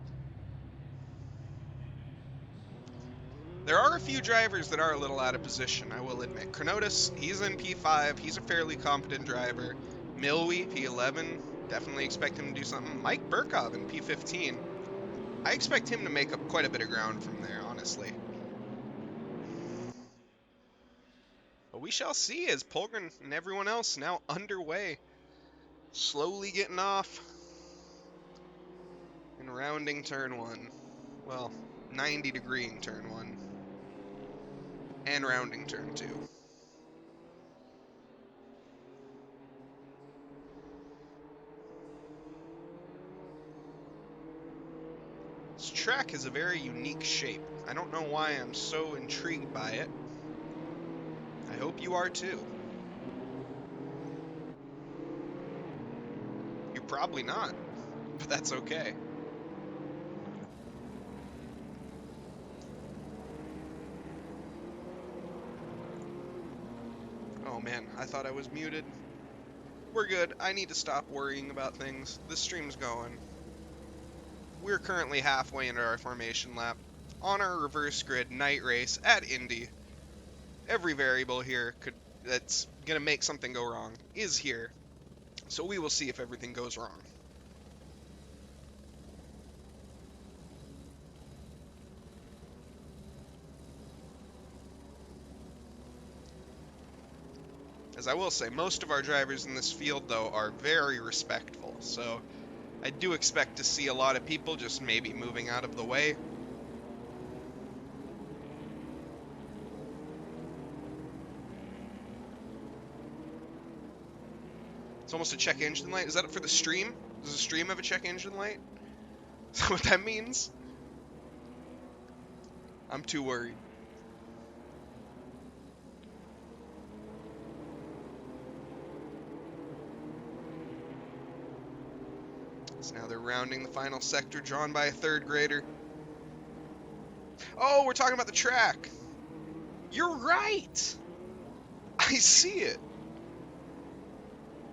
There are a few drivers that are a little out of position, I will admit. Kronotis, he's in P5. He's a fairly competent driver. Milwy, P11. Definitely expect him to do something. Mike Burkov in P15. I expect him to make up quite a bit of ground from there, honestly. But we shall see, as Polgren and everyone else now underway. Slowly getting off. And rounding turn 1. Well, 90-degreeing turn 1. And rounding turn 2. This track has a very unique shape. I don't know why I'm so intrigued by it. I hope you are too. You're probably not, but that's okay. Oh man, I thought I was muted. We're good. I need to stop worrying about things. This stream's going. We're currently halfway into our formation lap on our reverse grid night race at Indy. Every variable here that's gonna make something go wrong is here. So we will see if everything goes wrong. As I will say, most of our drivers in this field, though, are very respectful. So I do expect to see a lot of people just maybe moving out of the way. It's almost a check engine light. Is that for the stream? Does the stream have a check engine light? Is that what that means? I'm too worried. So now they're rounding the final sector, drawn by a third grader. Oh, we're talking about the track. You're right. I see it.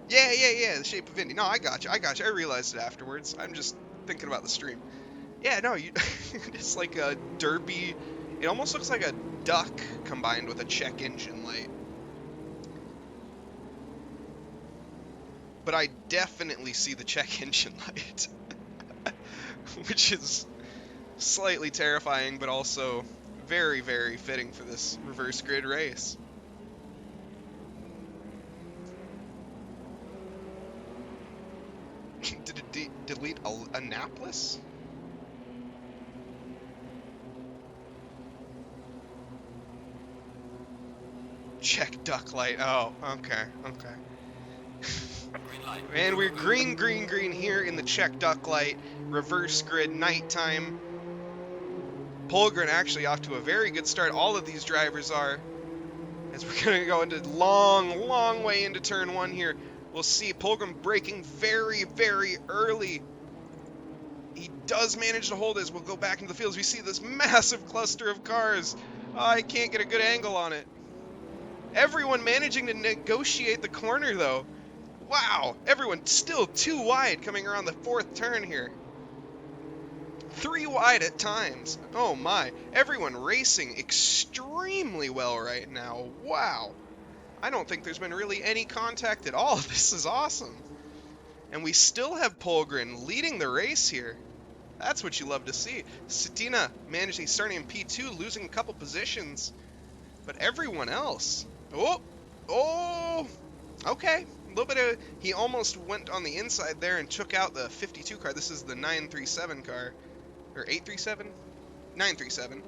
Yeah, the shape of Indy. No, I got you. I realized it afterwards. I'm just thinking about the stream. Yeah, no, it's like a derpy. It almost looks like a duck combined with a check engine light. But I definitely see the check engine light, which is slightly terrifying, but also very, very fitting for this reverse grid race. Did it delete Annapolis? Check duck light. Oh, okay. Green light. And we're green here in the check duck light. Reverse grid nighttime. Polgren actually off to a very good start. All of these drivers are. As we're going to go into long way into turn one here. We'll see Polgren braking very, very early. He does manage to hold as we'll go back into the fields. We see this massive cluster of cars. Oh, I can't get a good angle on it. Everyone managing to negotiate the corner, though. Wow, everyone still too wide coming around the fourth turn here. 3 wide at times. Oh my, everyone racing extremely well right now. Wow. I don't think there's been really any contact at all. This is awesome. And we still have Polgren leading the race here. That's what you love to see. Cetina managing starting in P2, losing a couple positions. But everyone else. Oh, okay. A little bit of, he almost went on the inside there and took out the 52 car. This is the 937 car. Or 837? 937.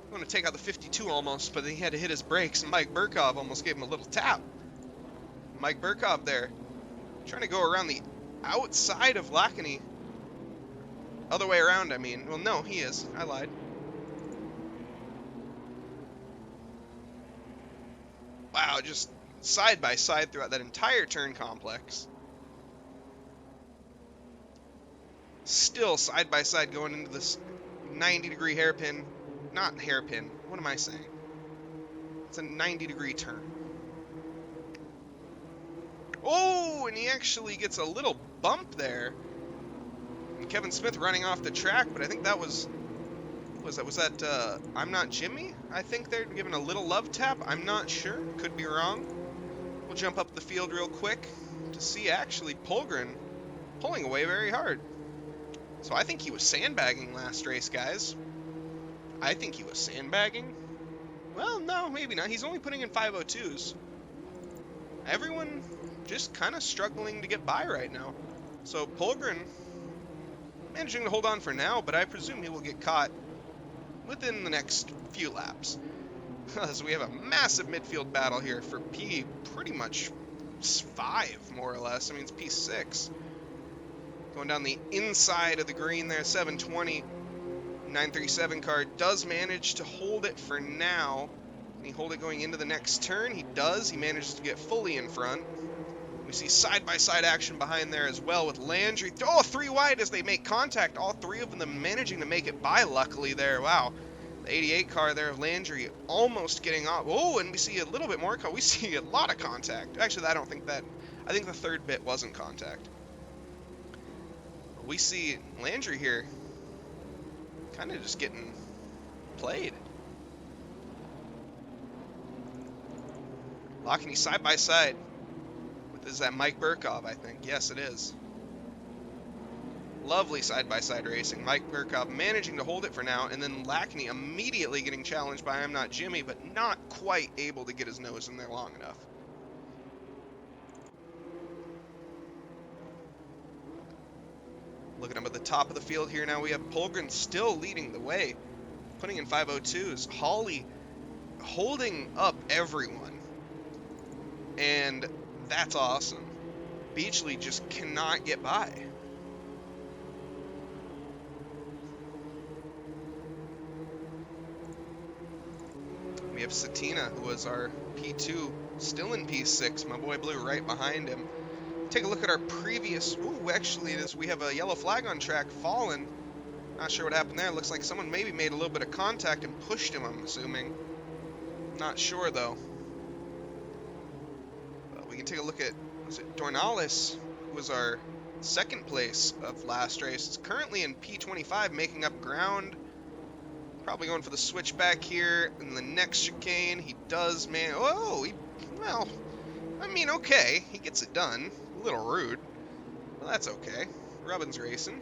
I'm going to take out the 52 almost, but he had to hit his brakes, and Mike Burkov almost gave him a little tap. Mike Burkov there, trying to go around the outside of Lackney. Other way around, I mean. Well, no, he is. I lied. Wow, just side by side throughout that entire turn complex. Still side by side going into this 90-degree hairpin. Not hairpin. What am I saying? It's a 90-degree turn. Oh, and he actually gets a little bump there. And Kevin Smith running off the track, but I think that was that I'm Not Jimmy? I think they're giving a little love tap. I'm not sure. Could be wrong. We'll jump up the field real quick to see actually Polgren pulling away very hard. So I think he was sandbagging last race, guys. I think he was sandbagging. Well, no, maybe not. He's only putting in 502s. Everyone just kind of struggling to get by right now. So Polgren managing to hold on for now, but I presume he will get caught within the next few laps. So we have a massive midfield battle here for P pretty much 5, more or less. I mean, it's P6. Going down the inside of the green there, 720. 937 car does manage to hold it for now. Can he hold it going into the next turn? He does. He manages to get fully in front. We see side-by-side action behind there as well with Landry. Oh, 3 wide as they make contact. All 3 of them managing to make it by, luckily there. Wow. The 88 car there of Landry almost getting off. Oh, and we see a little bit more. We see a lot of contact. Actually, I don't think that. I think the third bit wasn't contact. We see Landry here kind of just getting played. Lockney side by side. Is that Mike Burkov, I think? Yes, it is. Lovely side by side racing. Mike Burkov managing to hold it for now, and then Lackney immediately getting challenged by I'm Not Jimmy, but not quite able to get his nose in there long enough. Looking up at the top of the field here now, we have Polgren still leading the way, putting in 502s. Hawley holding up everyone, and that's awesome. Beachley just cannot get by. have Satina, who was our P2, still in P6. My boy Blue right behind him. Take a look at our previous... Ooh, actually, we have a yellow flag on track, Fallen. Not sure what happened there. Looks like someone maybe made a little bit of contact and pushed him, I'm assuming. Not sure, though. We can take a look at... Was it Dornalis, who was our second place of last race. It's currently in P25, making up ground. Probably going for the switchback here in the next chicane. He does, man. Oh, well, I mean, okay. He gets it done. A little rude. Well, that's okay. Rubbin's racing.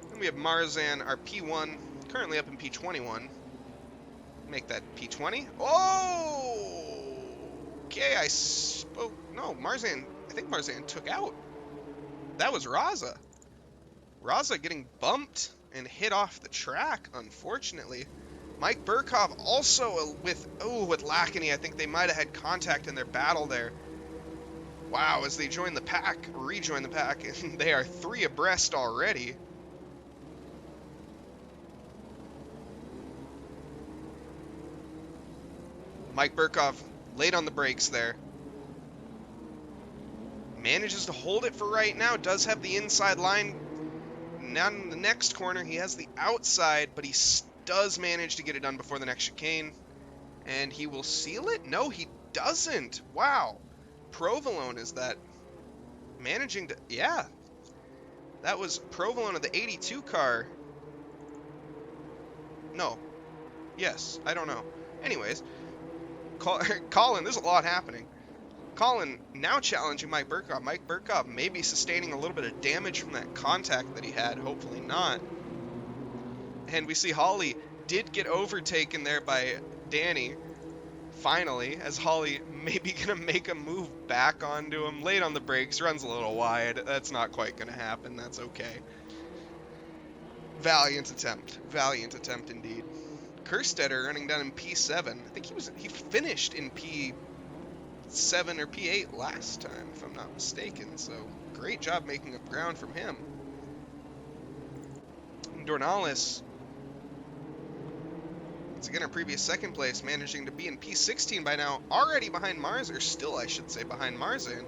Then we have Marzan, our P1, currently up in P21. Make that P20. Oh! Okay, I spoke. No, Marzan. I think Marzan took out. That was Raza. Raza getting bumped and hit off the track, unfortunately. Mike Burkhoff also with Lackany. I think they might have had contact in their battle there. Wow, as they rejoin the pack, and they are 3 abreast already. Mike Burkhoff late on the brakes there. Manages to hold it for right now, does have the inside line. Now in the next corner, he has the outside, but he does manage to get it done before the next chicane. And he will seal it? No, he doesn't. Wow. Provolone is that. Managing to... Yeah. That was Provolone of the 82 car. No. Yes. I don't know. Anyways. Colin, there's a lot happening. Colin now challenging Mike Burkhoff. Mike Burkhoff maybe sustaining a little bit of damage from that contact that he had. Hopefully not. And we see Holly did get overtaken there by Danny. Finally, as Holly maybe going to make a move back onto him. Late on the brakes, runs a little wide. That's not quite going to happen. That's okay. Valiant attempt indeed. Kerstetter running down in P7. I think he finished in P7 or P8 last time, if I'm not mistaken. So great job making up ground from him. Dornalis, once again, our previous second place, managing to be in P16 by now, already behind Marzan, or still, I should say, behind Marzan.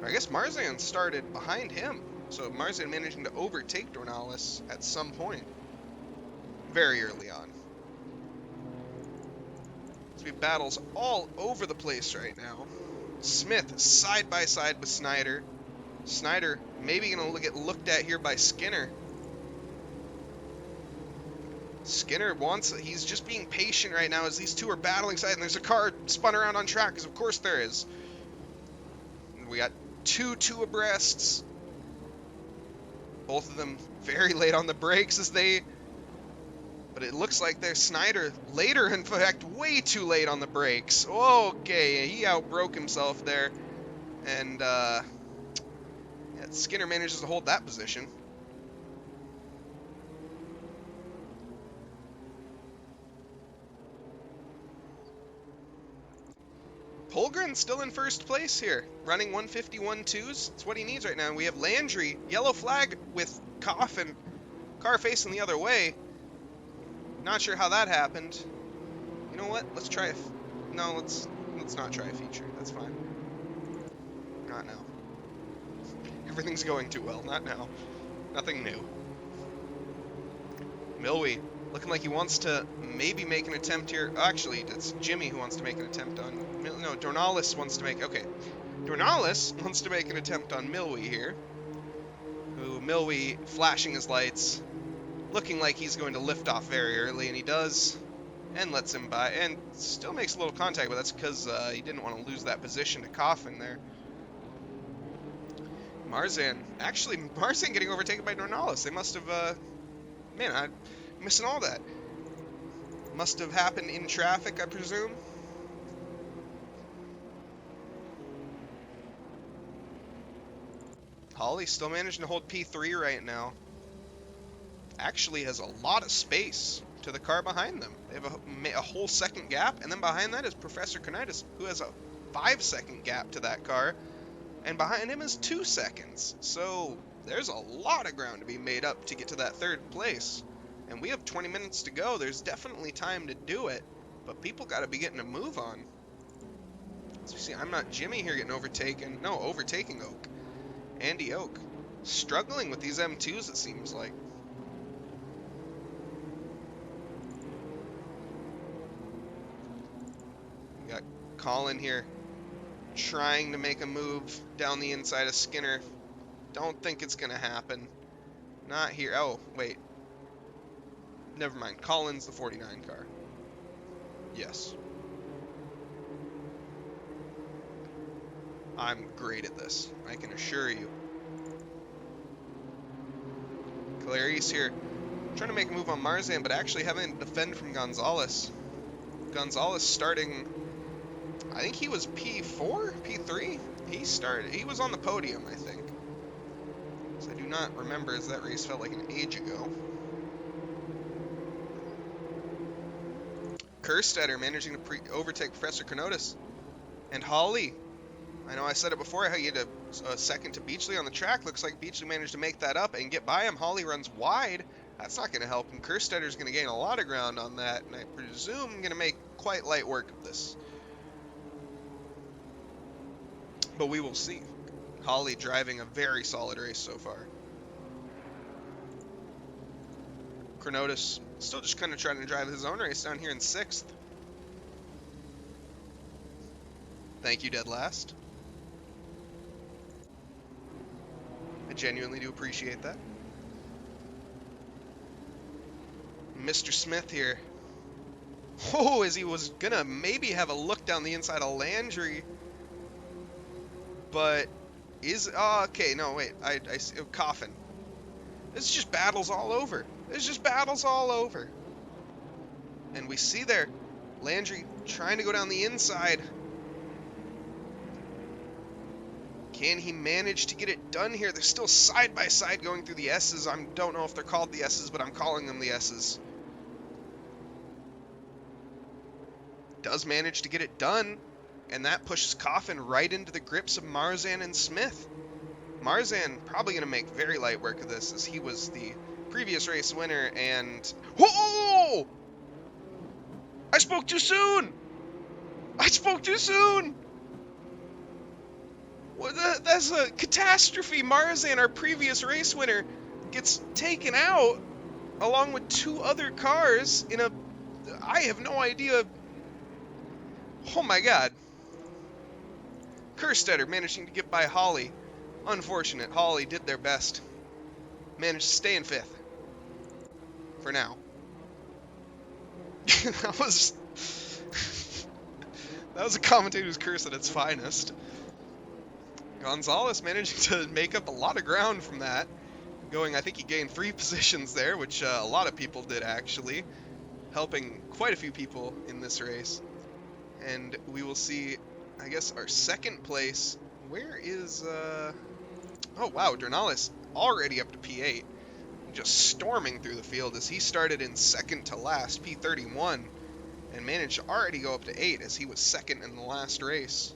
Or I guess Marzan started behind him, so Marzan managing to overtake Dornalis at some point, very early on. So we have battles all over the place right now. Smith side by side with Snyder. Snyder maybe going to get looked at here by Skinner. Skinner he's just being patient right now as these two are battling side, and there's a car spun around on track, because of course there is. We got two abreasts. Both of them very late on the brakes but it looks like there's Snyder later, in fact, way too late on the brakes. Okay, he outbroke himself there. And, yeah, Skinner manages to hold that position. Polgren still in first place here, running 151.2s. That's what he needs right now. We have Landry, yellow flag with Coffin, car facing the other way. Not sure how that happened. You know what? Let's try no, let's not try a feature. That's fine. Not now. Everything's going too well. Not now. Nothing new. Milwee looking like he wants to maybe make an attempt here. Actually, it's Jimmy who wants to make an attempt on... No, Dornalis wants to make... Okay. Dornalis wants to make an attempt on Milwee here. Milwee flashing his lights. Looking like he's going to lift off very early, and he does. And lets him by. And still makes a little contact, but that's because he didn't want to lose that position to Coffin there. Marzan. Actually, Marzan getting overtaken by Dornalis. They must have... man, I'm missing all that. Must have happened in traffic, I presume. Holly still managing to hold P3 right now. Actually has a lot of space to the car behind them. They have a whole second gap, and then behind that is Professor Conitis, who has a 5-second gap to that car, and behind him is 2 seconds. So there's a lot of ground to be made up to get to that third place. And we have 20 minutes to go. There's definitely time to do it, but people got to be getting a move on. As you see, I'm Not Jimmy here getting overtaken. No, overtaking Oak. Andy Oak. Struggling with these M2s, it seems like. We got Colin here trying to make a move down the inside of Skinner. Don't think it's going to happen. Not here. Oh, wait. Never mind. Colin's the 49 car. Yes. I'm great at this, I can assure you. Clarice here, trying to make a move on Marzan, but actually having to defend from Gonzalez. Gonzalez starting, I think he was P4, P3? He was on the podium, I think. So I do not remember, as that race felt like an age ago. Kerstetter managing to overtake Professor Kenotis. And Holly. I know I said it before, how you had a second to Beachley on the track. Looks like Beachley managed to make that up and get by him. Holly runs wide. That's not going to help him. Kerstetter's going to gain a lot of ground on that, and I presume going to make quite light work of this. But we will see. Holly driving a very solid race so far. Kenotis still just kind of trying to drive his own race down here in 6th. Thank you, dead last. I genuinely do appreciate that. Mr. Smith here. Oh, as he was gonna maybe have a look down the inside of Landry. But is, okay, no, wait, I Coffin. This is just battles all over. There's just battles all over. And we see there, Landry trying to go down the inside. Can he manage to get it done here? They're still side by side going through the S's. I don't know if they're called the S's, but I'm calling them the S's. Does manage to get it done, and that pushes Coffin right into the grips of Marzan and Smith. Marzan probably going to make very light work of this, as he was the previous race winner, and... Whoa! I spoke too soon! I spoke too soon! Well, that's a catastrophe. Marzan, our previous race winner, gets taken out along with 2 other cars in a... I have no idea. Oh my god. Kerstetter managing to get by Holly. Unfortunate. Holly did their best. Managed to stay in 5th. For now. That was a commentator's curse at its finest. Gonzalez managing to make up a lot of ground from that. I think he gained 3 positions there, which a lot of people did actually. Helping quite a few people in this race. And we will see, I guess, our 2nd place. Where is, oh wow, Dornales already up to P8. Just storming through the field as he started in 2nd to last, P31. And managed to already go up to 8 as he was 2nd in the last race.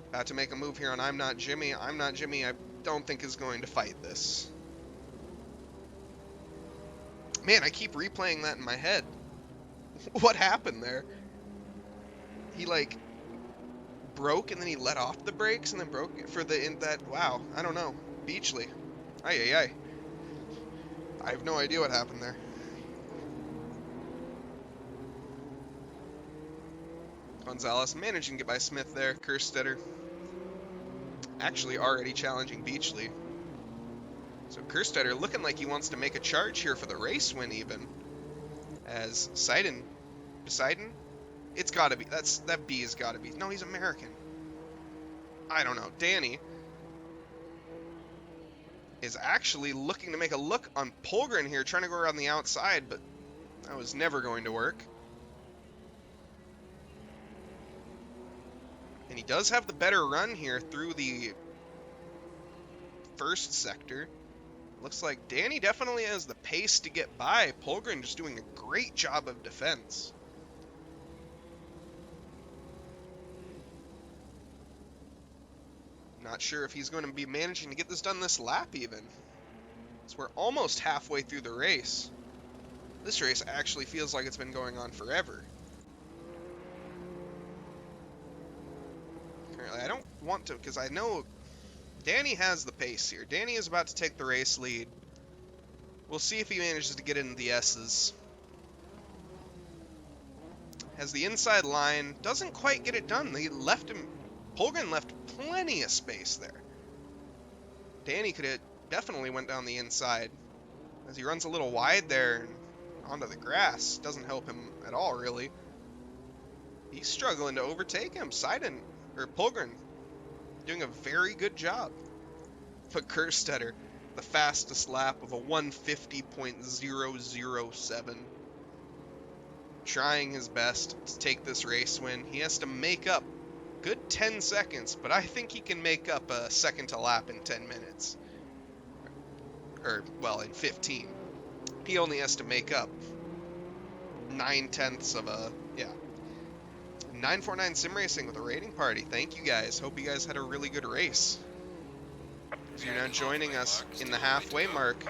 About to make a move here on I'm Not Jimmy. I'm Not Jimmy, I don't think is going to fight this. Man, I keep replaying that in my head. What happened there? He, like, broke and then he let off the brakes and then broke for wow, I don't know. Beachley. Ay. I have no idea what happened there. Gonzalez managing to get by Smith there. Kerstetter actually already challenging Beachley. So Kerstetter looking like he wants to make a charge here for the race win even. As Poseidon, it's gotta be, that B has gotta be, no, he's American. I don't know. Danny is actually looking to make a look on Polgren here, trying to go around the outside, but that was never going to work. And he does have the better run here through the 1st sector. Looks like Danny definitely has the pace to get by. Polgren just doing a great job of defense. Not sure if he's going to be managing to get this done this lap even. So we're almost halfway through the race. This race actually feels like it's been going on forever. unfortunately. I don't want to, because I know Danny has the pace here. Danny is about to take the race lead. We'll see if he manages to get into the S's. Has the inside line, doesn't quite get it done. They left him, Polgren left plenty of space there. Danny could have definitely went down the inside. As he runs a little wide there and onto the grass. Doesn't help him at all, really. He's struggling to overtake him. Polgren doing a very good job. But Kerstetter, the fastest lap of a 150.007. Trying his best to take this race win. He has to make up good 10 seconds, but I think he can make up a second to lap in 10 minutes. Or, well, in 15. He only has to make up 9/10 of a, yeah. 949 Sim Racing with a rating party. Thank you guys. Hope you guys had a really good race. So you're now joining us in the halfway mark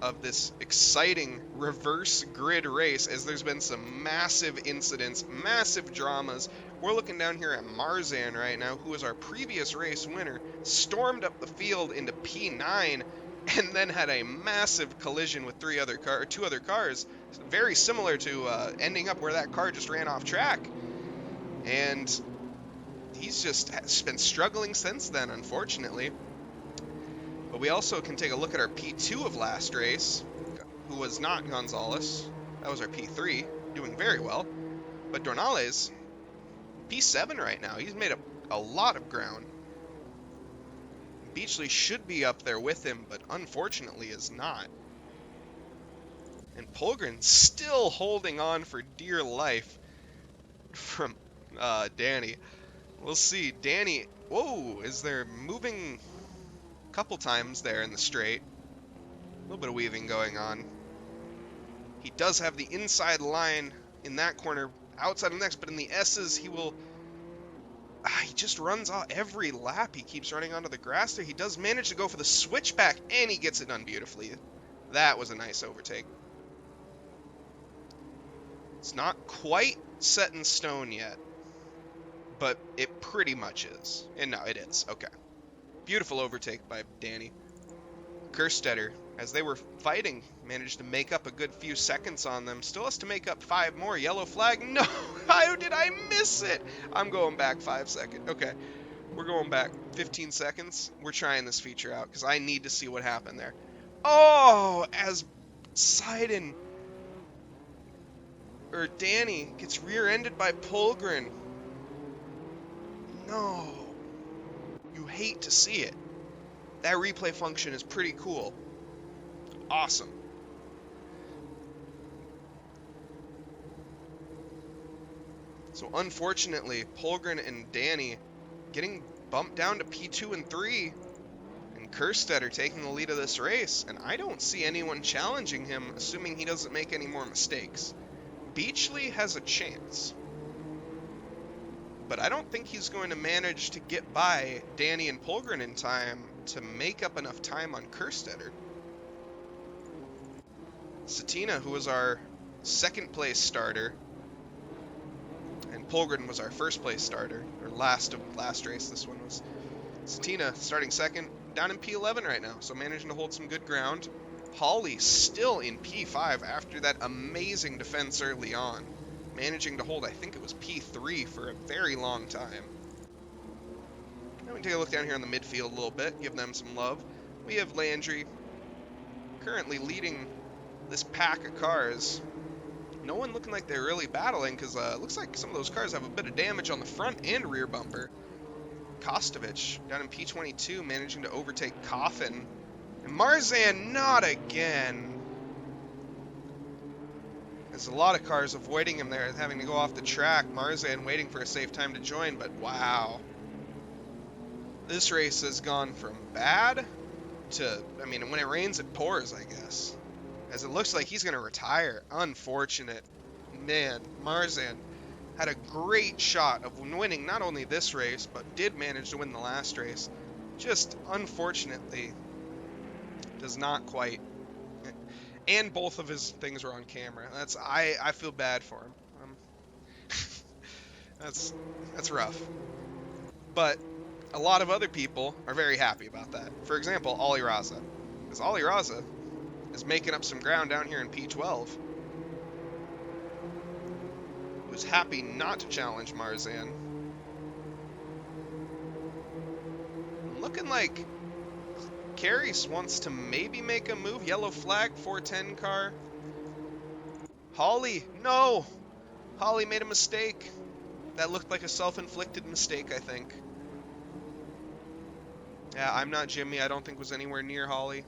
of this exciting reverse grid race, as there's been some massive incidents, massive dramas. We're looking down here at Marzan right now, who was our previous race winner, stormed up the field into P9, and then had a massive collision with two other cars, very similar to ending up where that car just ran off track. And he's just been struggling since then, unfortunately. But we also can take a look at our P2 of last race, who was not Gonzalez. That was our P3, doing very well. But Dornales, P7 right now. He's made up a lot of ground. Beachley should be up there with him, but unfortunately is not. And Polgren still holding on for dear life from Danny. We'll see. Danny, whoa, is there moving a couple times there in the straight. A little bit of weaving going on. He does have the inside line in that corner, outside of the next, but in the S's, he will... he just runs off every lap. He keeps running onto the grass there. He does manage to go for the switchback, and he gets it done beautifully. That was a nice overtake. It's not quite set in stone yet, but it pretty much is. And no, it is. Okay. Beautiful overtake by Danny. Kerstetter, as they were fighting, managed to make up a good few seconds on them. Still has to make up 5 more. Yellow flag. No! How did I miss it? I'm going back 5 seconds. Okay. We're going back 15 seconds. We're trying this feature out because I need to see what happened there. Oh! As Danny gets rear-ended by Polgren. No. You hate to see it. That replay function is pretty cool. Awesome. So unfortunately, Polgren and Danny getting bumped down to P2 and 3. And Kerstetter taking the lead of this race. And I don't see anyone challenging him, assuming he doesn't make any more mistakes. Beachley has a chance. But I don't think he's going to manage to get by Danny and Polgren in time to make up enough time on Kerstetter. Satina, who was our second place starter, and Polgren was our first place starter, or last race this one was. Satina starting second, down in P11 right now, so managing to hold some good ground. Holly still in P5 after that amazing defense early on. Managing to hold, I think it was P3 for a very long time. Now we can take a look down here on the midfield a little bit, give them some love. We have Landry currently leading this pack of cars. No one looking like they're really battling, because it looks like some of those cars have a bit of damage on the front and rear bumper. Kostovich down in P22 managing to overtake Coffin. And Marzan, not again. There's a lot of cars avoiding him there, having to go off the track. Marzan waiting for a safe time to join, but wow. This race has gone from bad to, I mean, when it rains, it pours, I guess. As it looks like he's going to retire. Unfortunate. Man, Marzan had a great shot of winning not only this race, but did manage to win the last race. Just, unfortunately, does not quite. And both of his things were on camera. I feel bad for him. That's rough. But a lot of other people are very happy about that. For example, Ollie Raza. Because Ollie Raza is making up some ground down here in P12. Who's happy not to challenge Marzan. Looking like Carries wants to maybe make a move. Yellow flag, 410 car. Holly, no! Holly made a mistake. That looked like a self-inflicted mistake, I think. Yeah, I'm not Jimmy. I don't think was anywhere near Holly.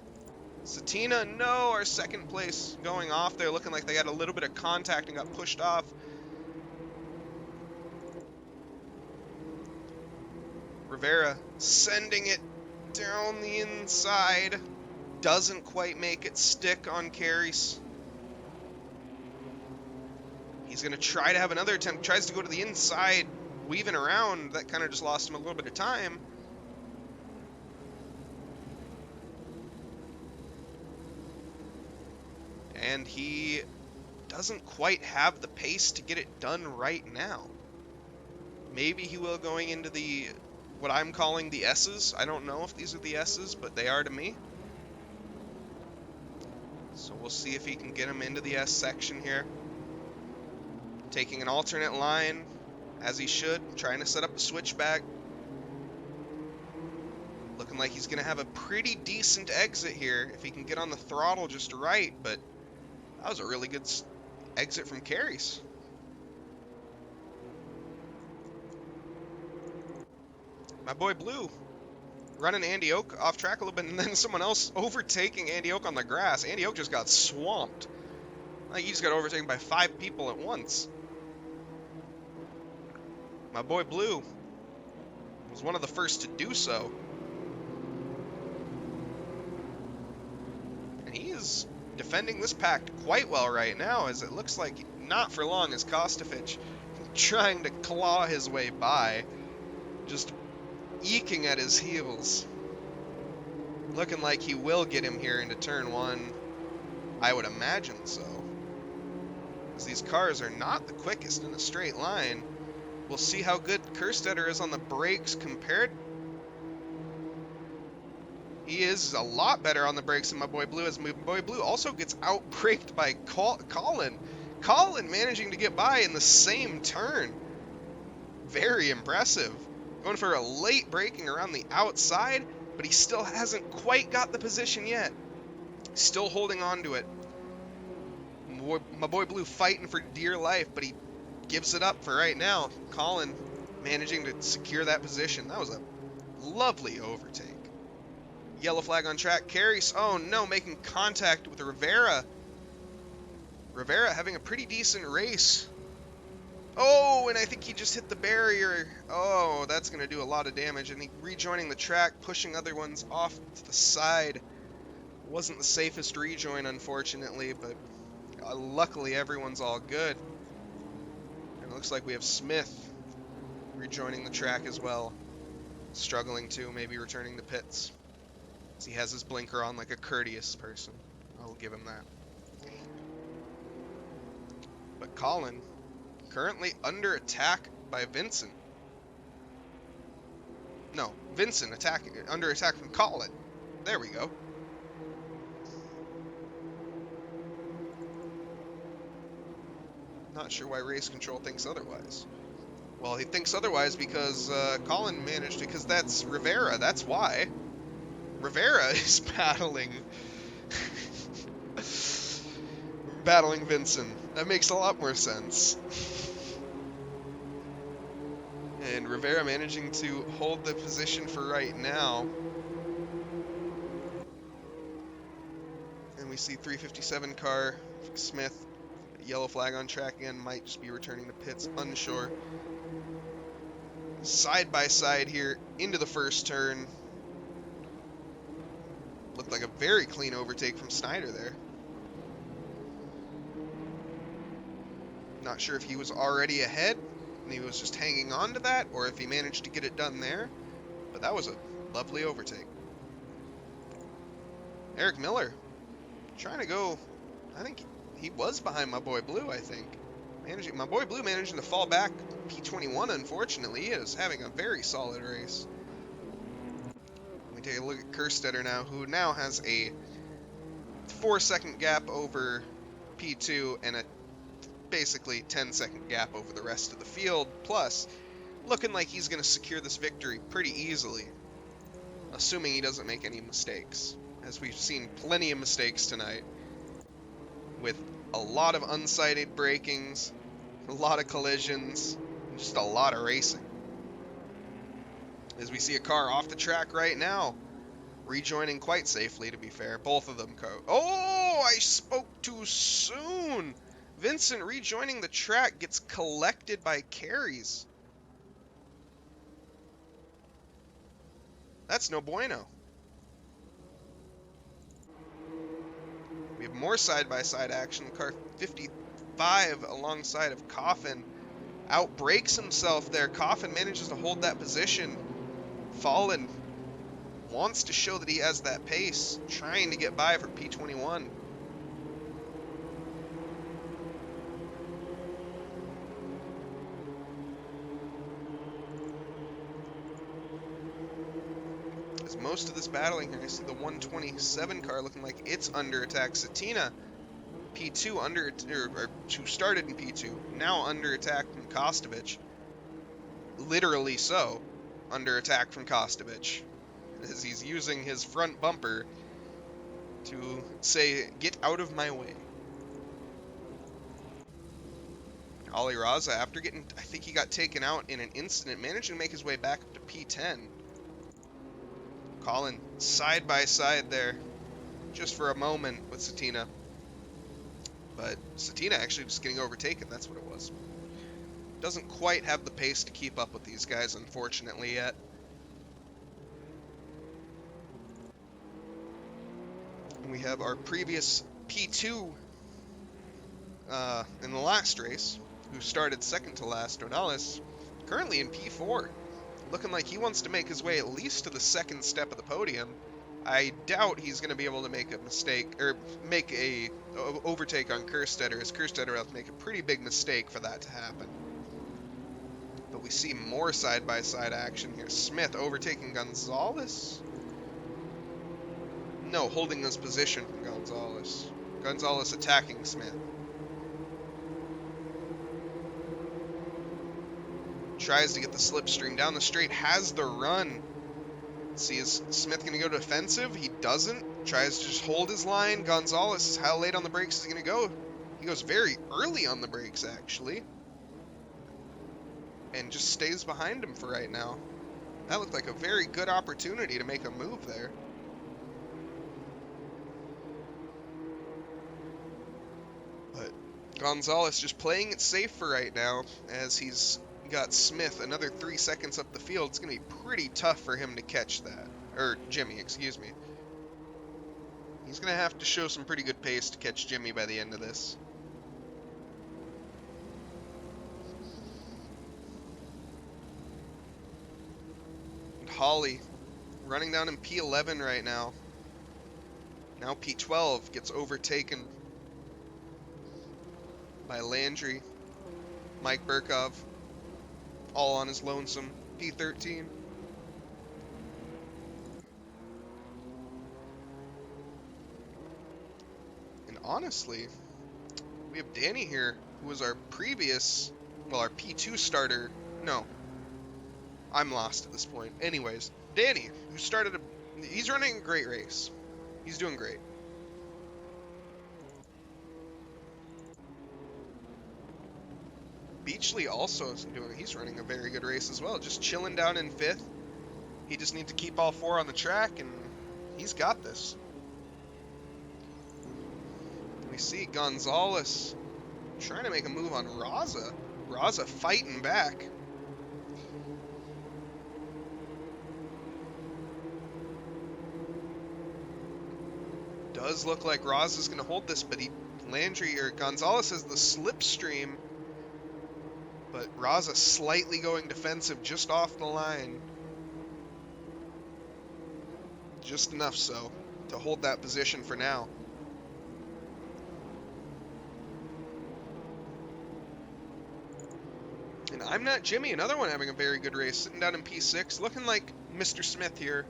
Satina, no! Our second place going off there, looking like they had a little bit of contact and got pushed off. Rivera sending it down the inside. Doesn't quite make it stick on Carries. He's going to try to have another attempt. Tries to go to the inside, weaving around. That kind of just lost him a little bit of time. And he doesn't quite have the pace to get it done right now. Maybe he will going into the, what I'm calling the S's. I don't know if these are the S's, but they are to me. So we'll see if he can get him into the S section here. Taking an alternate line, as he should, trying to set up a switchback. Looking like he's going to have a pretty decent exit here if he can get on the throttle just right, but that was a really good exit from Carries. My boy Blue running Andy Oak off track a little bit, and then someone else overtaking Andy Oak on the grass. Andy Oak just got swamped. Like he just got overtaken by 5 people at once. My boy Blue was one of the first to do so. And he is defending this pack quite well right now, as it looks like not for long is Kostovich trying to claw his way by, just eking at his heels. Looking like he will get him here into turn 1. I would imagine so. As these cars are not the quickest in a straight line. We'll see how good Kerstetter is on the brakes compared. He is a lot better on the brakes than my boy Blue, as my boy Blue also gets out-braked by Colin. Colin managing to get by in the same turn. Very impressive. Going for a late braking around the outside, but he still hasn't quite got the position yet. Still holding on to it. My boy Blue fighting for dear life, but he gives it up for right now. Colin managing to secure that position. That was a lovely overtake. Yellow flag on track. Carries, oh no, making contact with Rivera. Rivera having a pretty decent race. Oh, and I think he just hit the barrier. Oh, that's going to do a lot of damage. And he rejoining the track, pushing other ones off to the side. Wasn't the safest rejoin, unfortunately, but luckily everyone's all good. And it looks like we have Smith rejoining the track as well. Struggling to, maybe returning to pits. As he has his blinker on like a courteous person. I'll give him that. But Colin currently under attack by Vincent. No, Vincent under attack from Colin. There we go. Not sure why Race Control thinks otherwise. Well, he thinks otherwise because Colin managed, because that's Rivera. That's why. Rivera is battling Vincent. That makes a lot more sense. And Rivera managing to hold the position for right now. And we see 357 car, Smith, yellow flag on track again, might just be returning to pits, unsure. Side by side here into the first turn. Looked like a very clean overtake from Snyder there. Not sure if he was already ahead and he was just hanging on to that, or if he managed to get it done there. But that was a lovely overtake. Eric Miller trying to go, I think he was behind my boy Blue, I think. My boy Blue managing to fall back P21, unfortunately. He is having a very solid race. We take a look at Kerstetter now, who now has a 4-second gap over P2 and a basically 10-second gap over the rest of the field, plus looking like he's going to secure this victory pretty easily, assuming he doesn't make any mistakes, as we've seen plenty of mistakes tonight, with a lot of unsighted brakings, a lot of collisions, and just a lot of racing. As we see a car off the track right now, rejoining quite safely, to be fair. Both of them go. Oh, I spoke too soon. Vincent rejoining the track gets collected by carries. That's no bueno. We have more side-by-side action. Car 55 alongside of Coffin outbrakes himself there. Coffin manages to hold that position. Fallen wants to show that he has that pace, trying to get by for P21. As most of this battling here, I see the 127 car looking like it's under attack. Satina, P2 under, or who started in P2, now under attack from Kostovich. Literally so, under attack from Kostovich, as he's using his front bumper to say, "Get out of my way." Ali Raza, after getting, I think he got taken out in an incident, managed to make his way back up to P10. Colin side by side there, just for a moment with Satina. But Satina actually just getting overtaken, that's what it was. Doesn't quite have the pace to keep up with these guys, unfortunately, yet. We have our previous P2 in the last race, who started second to last, Donales, currently in P4. Looking like he wants to make his way at least to the second step of the podium. I doubt he's going to be able to make a mistake, or make a overtake on Kerstetter, as Kerstetter will have to make a pretty big mistake for that to happen. But we see more side-by-side action here. Smith overtaking Gonzalez? No, holding this position from Gonzalez. Gonzalez attacking Smith. Tries to get the slipstream down the straight, has the run. Let's see, is Smith going to go defensive? He doesn't. Tries to just hold his line. Gonzalez, how late on the brakes is he going to go? He goes very early on the brakes, actually. And just stays behind him for right now. That looked like a very good opportunity to make a move there. But Gonzalez just playing it safe for right now, as he's got Smith another 3 seconds up the field. It's going to be pretty tough for him to catch that. Or Jimmy, excuse me. He's going to have to show some pretty good pace to catch Jimmy by the end of this. And Holly running down in P11 right now. Now P12 gets overtaken by Landry, Mike Burkov, all on his lonesome. P13. And honestly, we have Danny here, who was our previous, well, our P2 starter. No, I'm lost at this point. Anyways, Danny, who started he's running a great race. He's doing great. Beachley also is he's running a very good race as well. Just chilling down in 5th. He just needs to keep all 4 on the track, and he's got this. We see Gonzalez trying to make a move on Raza. Raza fighting back. Does look like Raza's going to hold this, but Gonzalez has the slipstream. But Raza slightly going defensive just off the line. Just enough so to hold that position for now. And I'm Not Jimmy, another one having a very good race, sitting down in P6, looking like Mr. Smith here.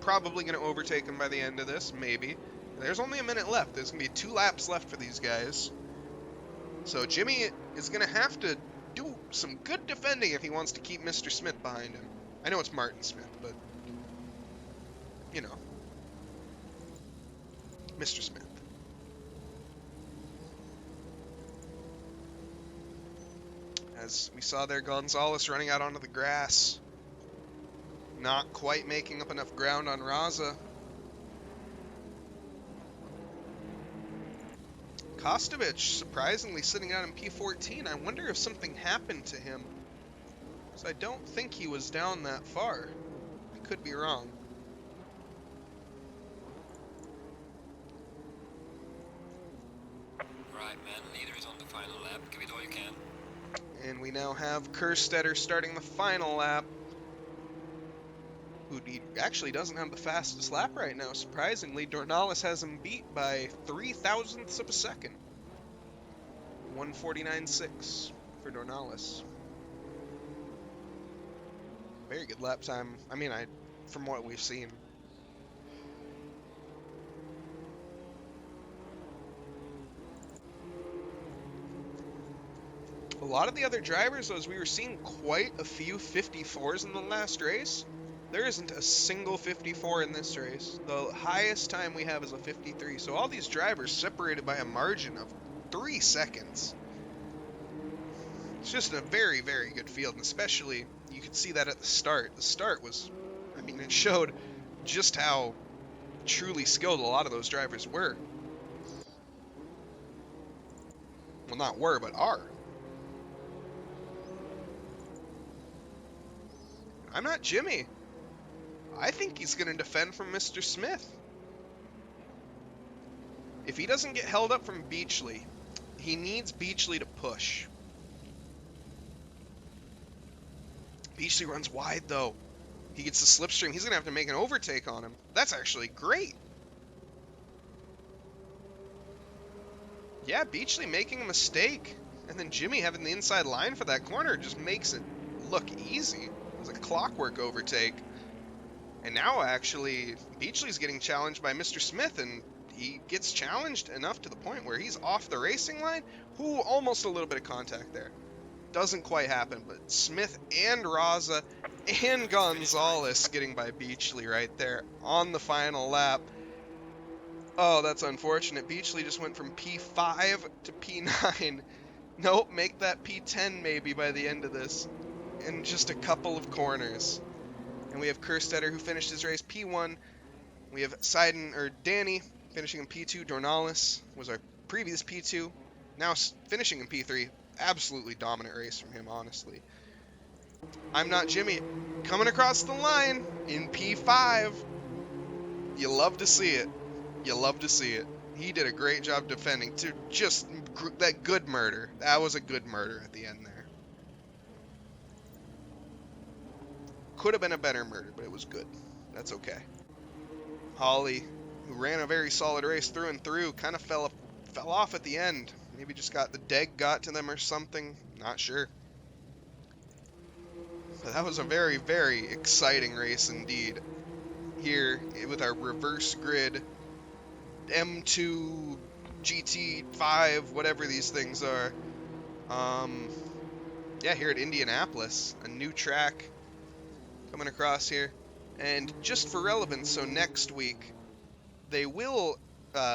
probably going to overtake him by the end of this, maybe. There's only a minute left. There's going to be 2 laps left for these guys. So Jimmy is going to have to do some good defending if he wants to keep Mr. Smith behind him. I know it's Martin Smith, but, you know, Mr. Smith. As we saw there, Gonzalez running out onto the grass. Not quite making up enough ground on Raza. Kostovich surprisingly sitting out in P14. I wonder if something happened to him, because I don't think he was down that far. I could be wrong. Right, man. Leader is on the final lap. Give it all you can. And we now have Kerstetter starting the final lap. Who actually doesn't have the fastest lap right now. Surprisingly, Dornales has him beat by 0.03 of a second. 1:49.6 for Dornales. Very good lap time. I mean, from what we've seen. A lot of the other drivers, as we were seeing quite a few 54s in the last race. There isn't a single 54 in this race. The highest time we have is a 53. So all these drivers separated by a margin of 3 seconds. It's just a very, very good field, and especially you could see that at the start. The start was, I mean, it showed just how truly skilled a lot of those drivers were. Well, not were, but are. I'm not Jimmy. I think he's going to defend from Mr. Smith. If he doesn't get held up from Beachley, he needs Beachley to push. Beachley runs wide, though. He gets the slipstream. He's going to have to make an overtake on him. That's actually great. Yeah, Beachley making a mistake. And then Jimmy having the inside line for that corner just makes it look easy. It was a clockwork overtake. And now, actually, Beachley's getting challenged by Mr. Smith, and he gets challenged enough to the point where he's off the racing line. Ooh, almost a little bit of contact there. Doesn't quite happen, but Smith and Raza and Gonzalez getting by Beachley right there on the final lap. Oh, that's unfortunate. Beachley just went from P5 to P9. Nope, make that P10 maybe by the end of this. In just a couple of corners. And we have Kerstetter, who finished his race P1. We have Danny finishing in P2. Dornales was our previous P2. Now finishing in P3. Absolutely dominant race from him, honestly. I'm not Jimmy. Coming across the line in P5. You love to see it. You love to see it. He did a great job defending to just that good murder. That was a good murder at the end there. Could have been a better murder, but it was good. That's okay. Holly, who ran a very solid race through and through, kind of fell off at the end. Maybe just the deg got to them or something. Not sure. But that was a very, very exciting race indeed. Here with our reverse grid M2 GT5, whatever these things are. Yeah, here at Indianapolis, a new track coming across here. And just for relevance, so next week they will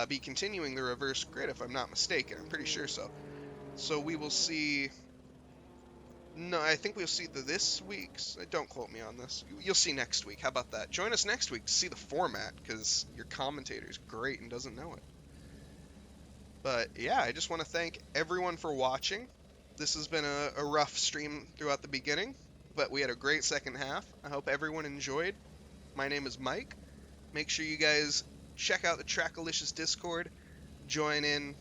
be continuing the reverse grid, if I'm not mistaken. I'm pretty sure so. So we will see... No, I think we'll see this week's... Don't quote me on this. You'll see next week. How about that? Join us next week to see the format, because your commentator is great and doesn't know it. But yeah, I just want to thank everyone for watching. This has been a rough stream throughout the beginning, but we had a great second half. I hope everyone enjoyed. My name is Mike. Make sure you guys check out the Trackalicious Discord. Join in.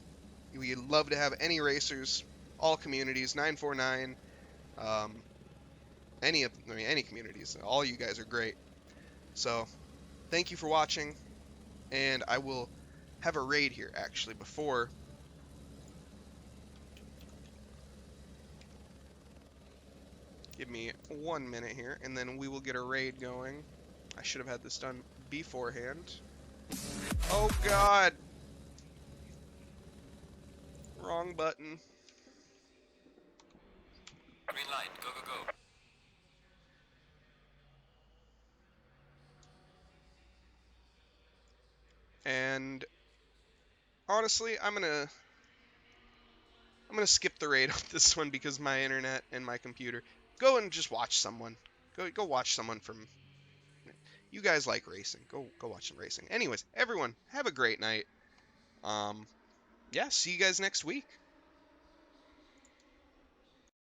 We'd love to have any racers, all communities, 949, any communities. All you guys are great. So, thank you for watching, and I will have a raid here, actually, before... Give me 1 minute here, and then we will get a raid going. I should have had this done beforehand. Oh God! Wrong button. Green light, go, go, go. And honestly, I'm gonna skip the raid on this one because my internet and my computer. Go and just watch someone. Go watch someone from. You guys like racing. Go watch some racing. Anyways, everyone, have a great night. Yeah, see you guys next week.